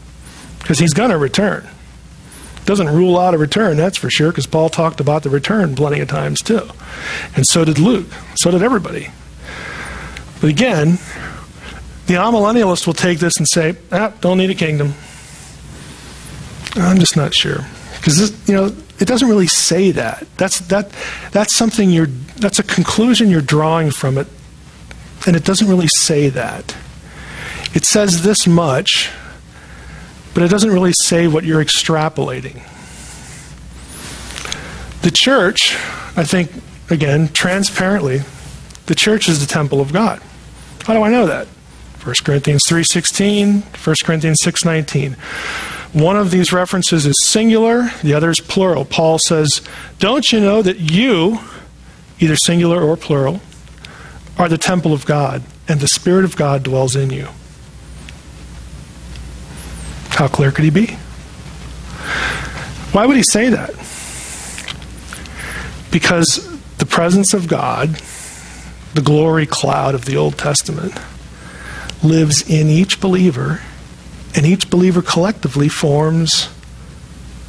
because he's going to return. Doesn't rule out a return, that's for sure, because Paul talked about the return plenty of times too. And so did Luke. So did everybody. But again, the amillennialist will take this and say, don't need a kingdom. I'm just not sure. Because it doesn't really say that. That's something that's a conclusion you're drawing from it. And it doesn't really say that. It says this much, but it doesn't really say what you're extrapolating. The church, I think, again, transparently, the church is the temple of God. How do I know that? 1 Corinthians 3:16, 1 Corinthians 6:19. One of these references is singular, the other is plural. Paul says, don't you know that you, either singular or plural, are the temple of God, and the Spirit of God dwells in you? How clear could he be? Why would he say that? Because the presence of God, the glory cloud of the Old Testament, lives in each believer, and each believer collectively forms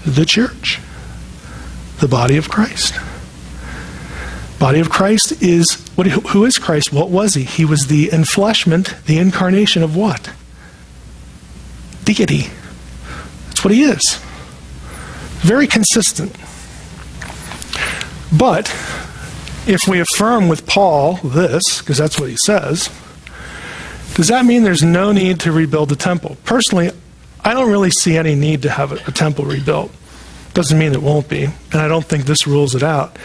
the church, the body of Christ. Body of Christ is, who is Christ? What was he? He was the enfleshment, the incarnation of what? Deity. That's what he is. Very consistent. But if we affirm with Paul this, because that's what he says, does that mean there's no need to rebuild the temple? Personally, I don't really see any need to have a temple rebuilt. Doesn't mean it won't be, and I don't think this rules it out.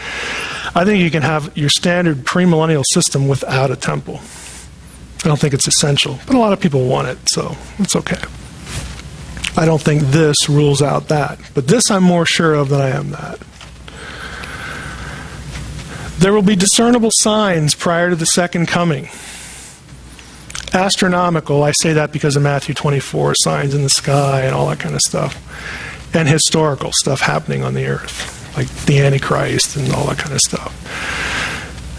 I think you can have your standard premillennial system without a temple. I don't think it's essential, but a lot of people want it, so it's okay. I don't think this rules out that, but this I'm more sure of than I am that. There will be discernible signs prior to the second coming. Astronomical, I say that because of Matthew 24, signs in the sky and all that kind of stuff. And historical stuff happening on the earth, like the Antichrist and all that kind of stuff.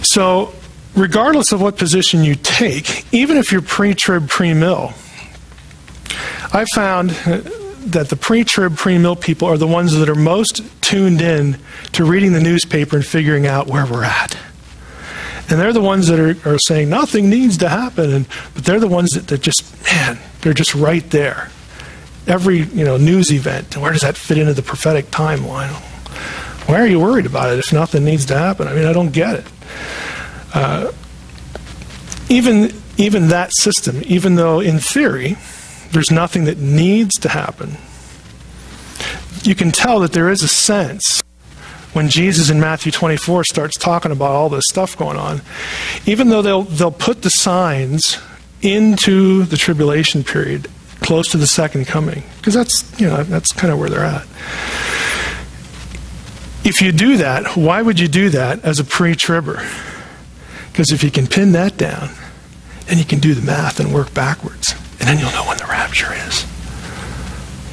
So, regardless of what position you take, even if you're pre-trib, pre-mill, I found that the pre-trib, pre-mill people are the ones that are most tuned in to reading the newspaper and figuring out where we're at. And they're the ones that are saying nothing needs to happen, but they're the ones that just, man, they're just right there. Every news event, where does that fit into the prophetic timeline? Why are you worried about it if nothing needs to happen? I mean, I don't get it. Even that system, even though in theory there's nothing that needs to happen, you can tell that there is a sense when Jesus in Matthew 24 starts talking about all this stuff going on, even though they'll put the signs into the tribulation period close to the second coming, because that's kind of where they're at. If you do that, why would you do that as a pre-tribber? Because if you can pin that down, then you can do the math and work backwards, and then you'll know when the rapture is.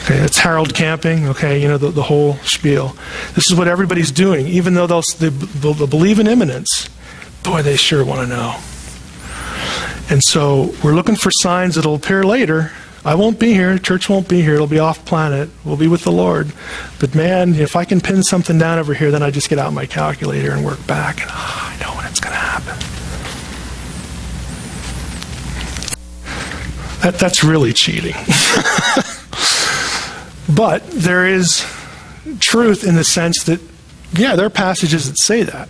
Okay, that's Harold Camping, okay, the whole spiel. This is what everybody's doing. Even though they'll believe in imminence, boy, they sure want to know. And so we're looking for signs that'll appear later. I won't be here. Church won't be here. It'll be off planet. We'll be with the Lord. But man, if I can pin something down over here, then I just get out my calculator and work back. And I know when it's going to happen. That's really cheating. But there is truth in the sense that, yeah, there are passages that say that.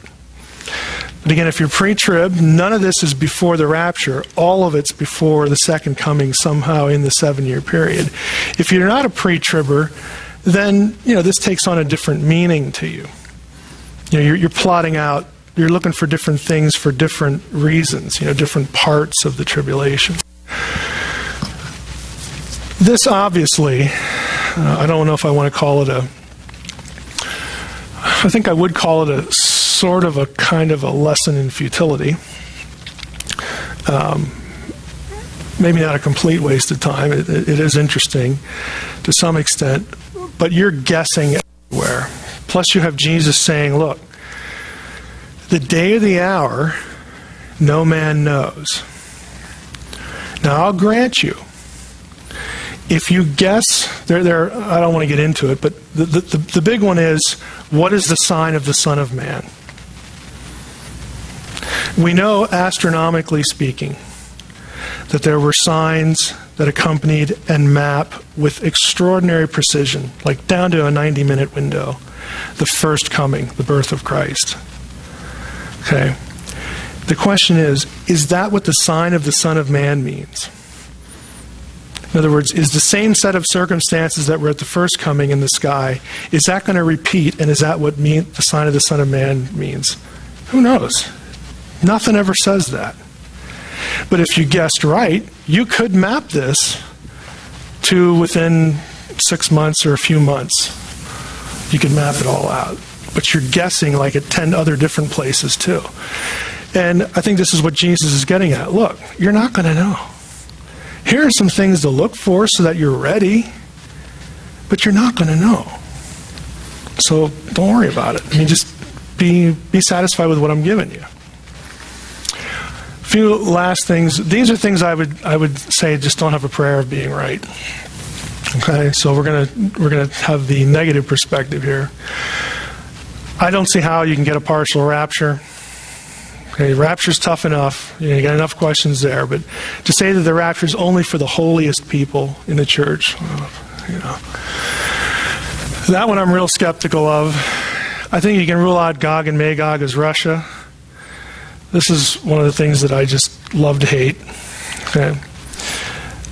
But again, if you're pre-trib, none of this is before the rapture. All of it's before the second coming somehow in the 7-year period. If you're not a pre-tribber, then, this takes on a different meaning to you. You're plotting out, you're looking for different things for different reasons, different parts of the tribulation. This obviously, I don't know if I want to call it I think I would call it a sort of a kind of a lesson in futility. Maybe not a complete waste of time. It is interesting to some extent, but you're guessing everywhere. Plus you have Jesus saying, look, The day or the hour, no man knows. Now, I'll grant you, if you guess, I don't want to get into it, but the big one is, what is the sign of the Son of Man? We know, astronomically speaking, that there were signs that accompanied and map with extraordinary precision, like down to a 90-minute window, the first coming, the birth of Christ. Okay. The question is that what the sign of the Son of Man means? In other words, is the same set of circumstances that were at the first coming in the sky, is that going to repeat, and is that what the sign of the Son of Man means? Who knows? Nothing ever says that. But if you guessed right, you could map this to within 6 months or a few months. You could map it all out. But you're guessing like at 10 other different places too. And I think this is what Jesus is getting at. Look, you're not going to know. Here are some things to look for so that you're ready, but you're not going to know. So don't worry about it. I mean, just be satisfied with what I'm giving you. A few last things. These are things I would say just don't have a prayer of being right. Okay, so we're gonna have the negative perspective here. I don't see how you can get a partial rapture. Okay, rapture's tough enough. You got enough questions there. But to say that the rapture is only for the holiest people in the church, that one I'm real skeptical of. I think you can rule out Gog and Magog as Russia. This is one of the things that I just love to hate. Okay.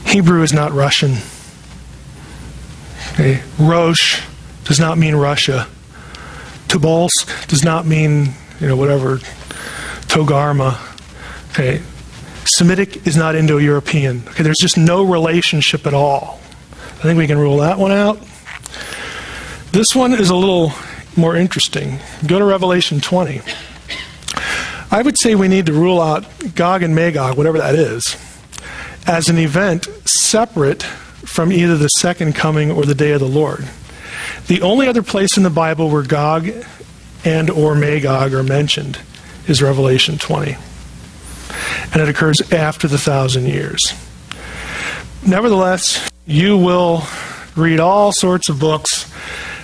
Hebrew is not Russian. Okay. Rosh does not mean Russia. Tobolsk does not mean, whatever, Togarma. Okay. Semitic is not Indo-European. Okay. There's just no relationship at all. I think we can rule that one out. This one is a little more interesting. Go to Revelation 20. I would say we need to rule out Gog and Magog, whatever that is, as an event separate from either the second coming or the day of the Lord. The only other place in the Bible where Gog and or Magog are mentioned is Revelation 20. And it occurs after the 1,000 years. Nevertheless, you will read all sorts of books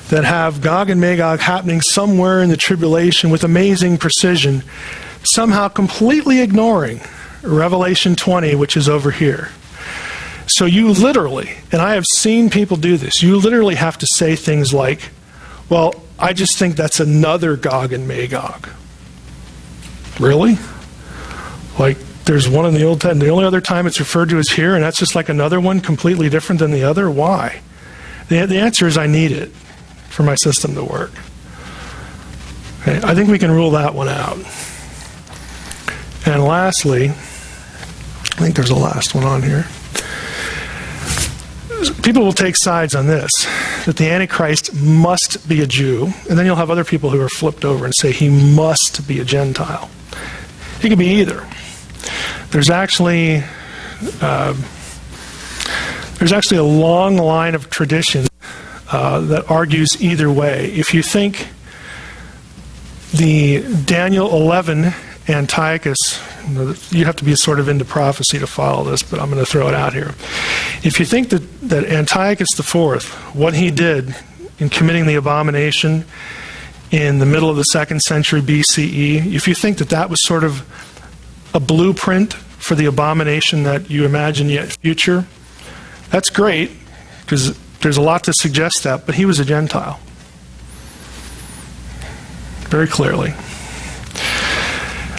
that have Gog and Magog happening somewhere in the tribulation with amazing precision, somehow completely ignoring Revelation 20, which is over here. So you literally, and I have seen people do this, you literally have to say things like, well, I just think that's another Gog and Magog. Really? Like, there's one in the Old Testament. The only other time it's referred to is here, and that's just like another one completely different than the other? Why? The answer is I need it for my system to work. Okay, I think we can rule that one out. And lastly, I think there's a last one on here. People will take sides on this, that the Antichrist must be a Jew, and then you'll have other people who are flipped over and say he must be a Gentile. He could be either. There's actually a long line of tradition that argues either way. If you think the Daniel 11 Antiochus, you have to be sort of into prophecy to follow this, but I'm going to throw it out here. If you think that Antiochus IV, what he did in committing the abomination in the middle of the 2nd century BCE, if you think that was sort of a blueprint for the abomination that you imagine yet future, that's great, because there's a lot to suggest that, but he was a Gentile. Very clearly.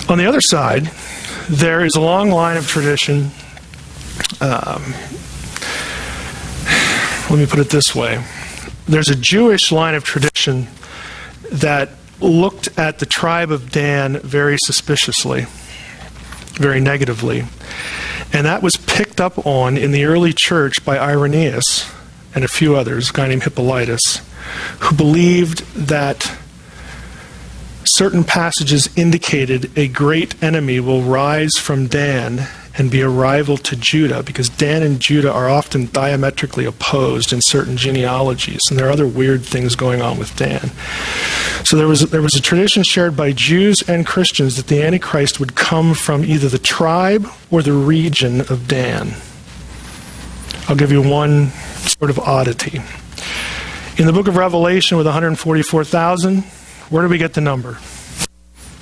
On the other side, there is a long line of tradition. Let me put it this way. There's a Jewish line of tradition that looked at the tribe of Dan very suspiciously, very negatively. And that was picked up on in the early church by Irenaeus and a few others, a guy named Hippolytus, who believed that certain passages indicated a great enemy will rise from Dan and be a rival to Judah, because Dan and Judah are often diametrically opposed in certain genealogies, and there are other weird things going on with Dan. So there was a tradition shared by Jews and Christians that the Antichrist would come from either the tribe or the region of Dan. I'll give you one sort of oddity. In the book of Revelation with 144,000, where do we get the number?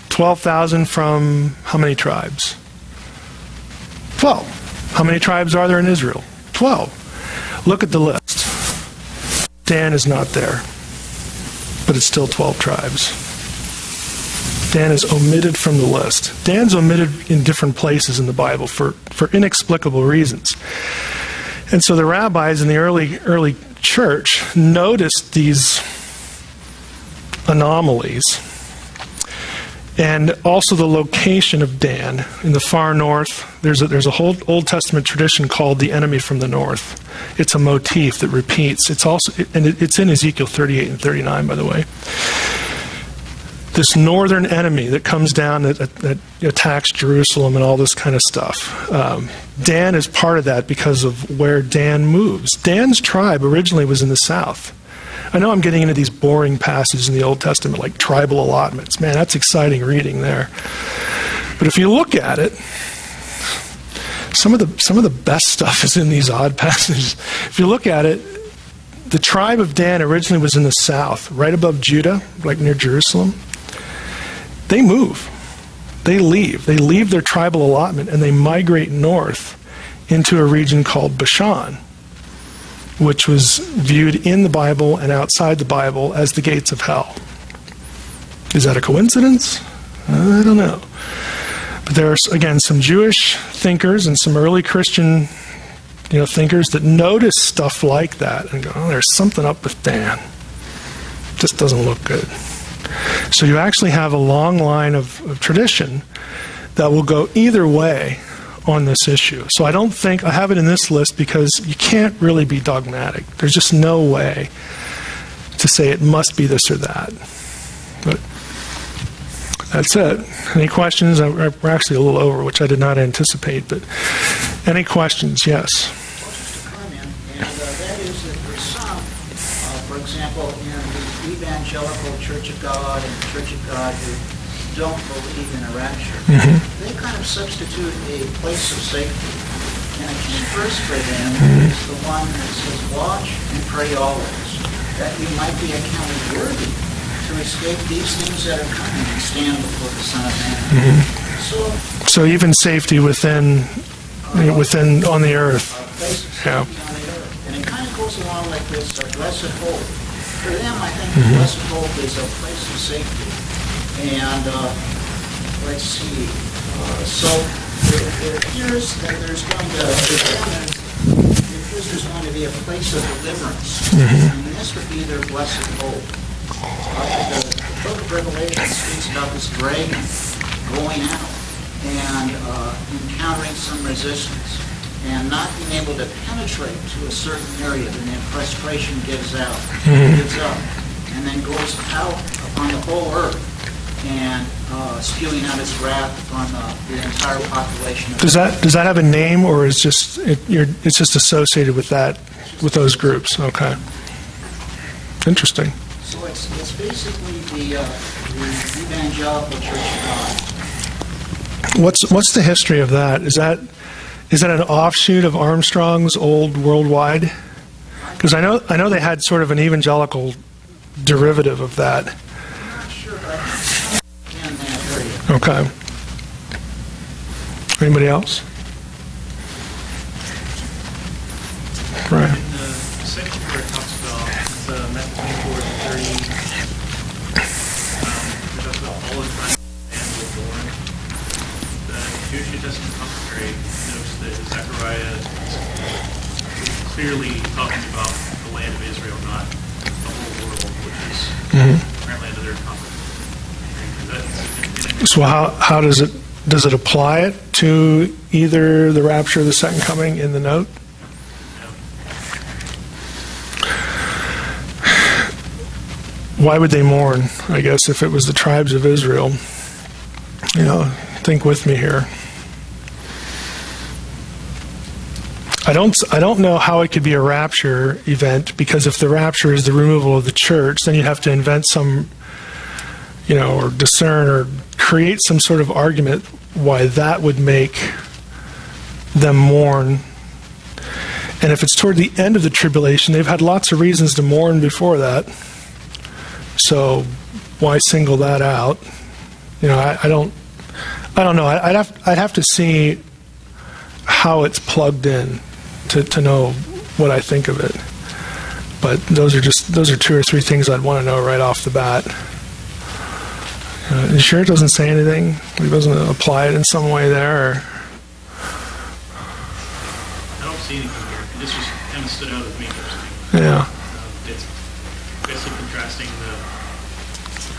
12,000 from how many tribes? 12. How many tribes are there in Israel? 12. Look at the list. Dan is not there, but it's still 12 tribes. Dan is omitted from the list. Dan's omitted in different places in the Bible for inexplicable reasons. And so the rabbis in the early church noticed these anomalies, and also the location of Dan in the far north. There's a whole Old Testament tradition called the enemy from the north. It's a motif that repeats. It's in Ezekiel 38 and 39, by the way. This northern enemy that comes down that attacks Jerusalem and all this kind of stuff. Dan is part of that because of where Dan moves. Dan's tribe originally was in the south. I know I'm getting into these boring passages in the Old Testament, like tribal allotments. Man, that's exciting reading there. But if you look at it, some of the best stuff is in these odd passages. If you look at it, the tribe of Dan originally was in the south, right above Judah, like near Jerusalem. They move. They leave. They leave their tribal allotment and they migrate north into a region called Bashan, which was viewed in the Bible and outside the Bible as the gates of hell. Is that a coincidence? I don't know. But there are, again, some Jewish thinkers and some early Christian thinkers that notice stuff like that and go, oh, there's something up with Dan. Just doesn't look good. So you actually have a long line of tradition that will go either way on this issue. So I don't think, I have it in this list because you can't really be dogmatic. There's just no way to say it must be this or that. But that's it. Any questions? We're actually a little over, which I did not anticipate, but any questions? Yes. Just a comment, and that is that there's some, for example, in the evangelical Church of God and the Church of God who don't believe in a rapture, they kind of substitute a place of safety. And a key verse for them is the one that says, watch and pray always, that you might be accounted worthy to escape these things that are coming and stand before the Son of Man. So even safety within on the earth. Place of Yeah. safety on the earth. And it kind of goes along like this, blessed hope. For them, I think blessed hope is a place of safety. And let's see. So it appears that there's going to be a place of deliverance, and this would be their blessed hope. The book of Revelation speaks about this dragon going out and encountering some resistance and not being able to penetrate to a certain area, and then frustration gives out, gives up, and then goes out upon the whole earth and spewing out its wrath upon the entire population. Does that have a name, or is it's just associated with that, with those groups? Okay, interesting. So it's basically the evangelical Church of God. What's the history of that? Is that an offshoot of Armstrong's old Worldwide? Because I know they had sort of an evangelical derivative of that. I'm not sure, but I think it's in that area. Okay. Anybody else? Right. In the section where it talks about Matthew 24 to 30, it talks about all the time man was born. The Jewish New Testament commentary notes that Zechariah is clearly talking about the land of Israel, not the whole world, which is apparently another topic. So how does it apply it to either the rapture or the second coming in the note? Why would they mourn, I guess, if it was the tribes of Israel? Think with me here. I don't know how it could be a rapture event, because if the rapture is the removal of the church, then you'd have to invent some, or discern or create some sort of argument why that would make them mourn. And if it's toward the end of the tribulation, they've had lots of reasons to mourn before that. So why single that out? I don't know. I'd have to see how it's plugged in to know what I think of it. But those are 2 or 3 things I'd want to know right off the bat. You sure it doesn't say anything? It doesn't apply it in some way there? Or? I don't see anything here. This just kind of stood out with me. Yeah. It's basically contrasting the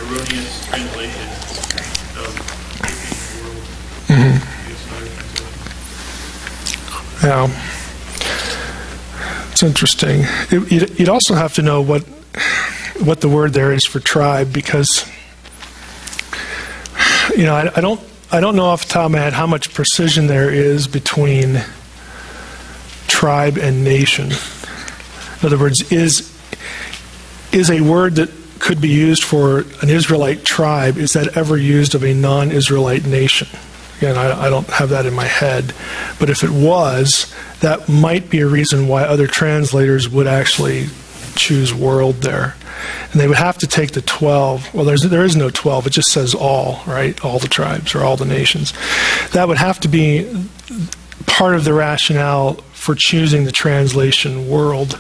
erroneous translation of the world. Mm-hmm. Yeah. It's interesting. You'd also have to know what the word there is for tribe, because I don't know off the top of my head how much precision there is between tribe and nation. In other words, is a word that could be used for an Israelite tribe, is that ever used of a non-Israelite nation? Again, I don't have that in my head, but if it was, that might be a reason why other translators would actually choose world there. And they would have to take the 12. Well, there is no 12. It just says all, right? All the tribes or all the nations. That would have to be part of the rationale for choosing the translation world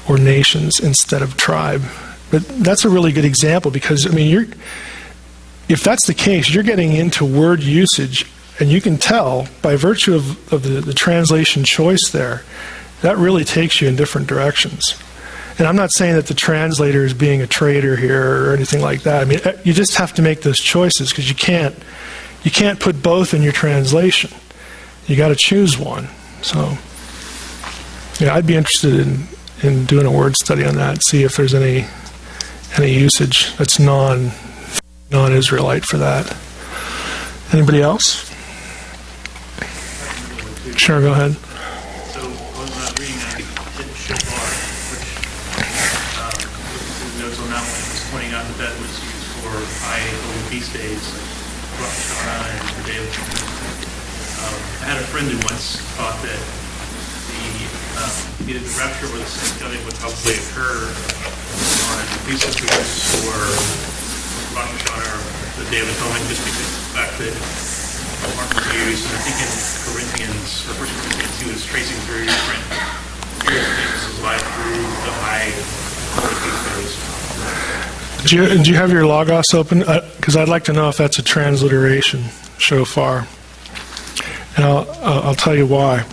or nations instead of tribe. But that's a really good example, because, if that's the case, you're getting into word usage, and you can tell by virtue of the translation choice there, that really takes you in different directions. And I'm not saying that the translator is being a traitor here or anything like that. You just have to make those choices, because you can't put both in your translation. You got to choose one. So, I'd be interested in doing a word study on that, see if there's any usage that's non-Israelite for that. Anybody else? Sure, go ahead. So I was reading that shofar, which notes on that one was pointing out that was used for high holy feast days, like Rosh Hashanah and the Day of Atonement. I had a friend who once thought that either the rapture or the second coming would probably occur on feast of Truce or Rosh Hashanah or the Day of Atonement, just because of the fact that Mark was used, and I think in Corinthians, or 1 Corinthians, he was tracing through different periods of Jesus' life through the high holy feast days. Do you have your Logos open? Because I'd like to know if that's a transliteration, shofar. And I'll tell you why.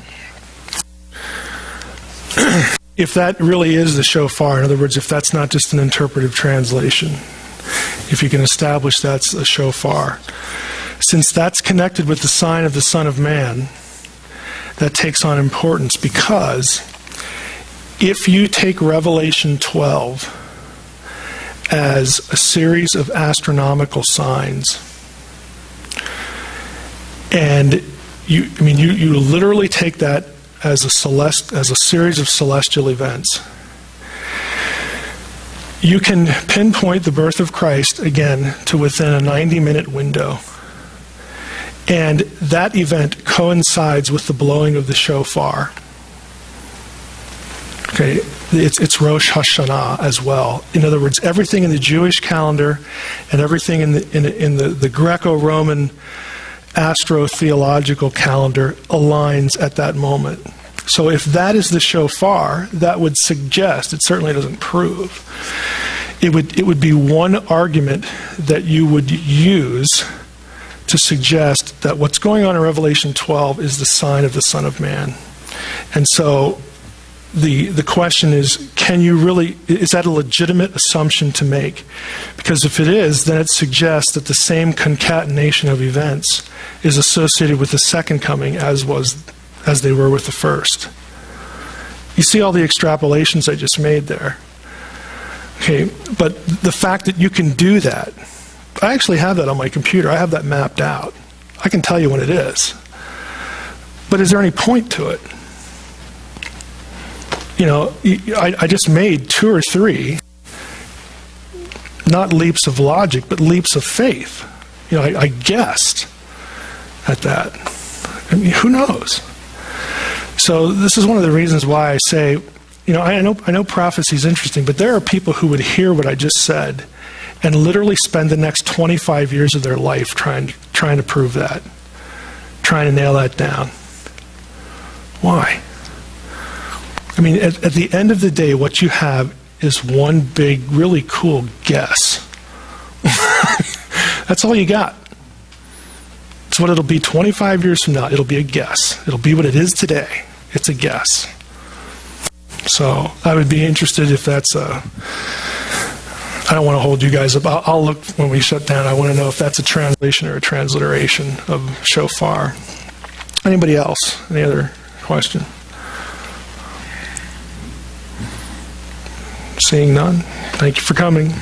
If that really is the shofar, in other words, if that's not just an interpretive translation, if you can establish that's a shofar, since that's connected with the sign of the Son of Man, that takes on importance, because if you take Revelation 12 as a series of astronomical signs, and you literally take that as a series of celestial events, you can pinpoint the birth of Christ again to within a 90-minute window. And that event coincides with the blowing of the shofar. Okay, it's Rosh Hashanah as well. In other words, everything in the Jewish calendar and everything in the Greco-Roman astro-theological calendar aligns at that moment. So if that is the shofar, that would suggest, it certainly doesn't prove, it would be one argument that you would use to suggest that what's going on in Revelation 12 is the sign of the Son of Man. And so the question is, is that a legitimate assumption to make? Because if it is, then it suggests that the same concatenation of events is associated with the second coming as they were with the first. You see all the extrapolations I just made there. Okay, but the fact that you can do that, I actually have that on my computer. I have that mapped out. I can tell you when it is. But is there any point to it? I just made 2 or 3, not leaps of logic, but leaps of faith. I guessed at that. I mean, who knows? So this is one of the reasons why I say, I know prophecy is interesting, but there are people who would hear what I just said and literally spend the next 25 years of their life trying to prove that, trying to nail that down. Why? I mean, at the end of the day, what you have is one big, really cool guess. That's all you got. It's what it'll be 25 years from now. It'll be a guess. It'll be what it is today. It's a guess. So I would be interested if that's I don't want to hold you guys up. I'll look when we shut down. I want to know if that's a translation or a transliteration of shofar. Anybody else? Any other question? Seeing none. Thank you for coming.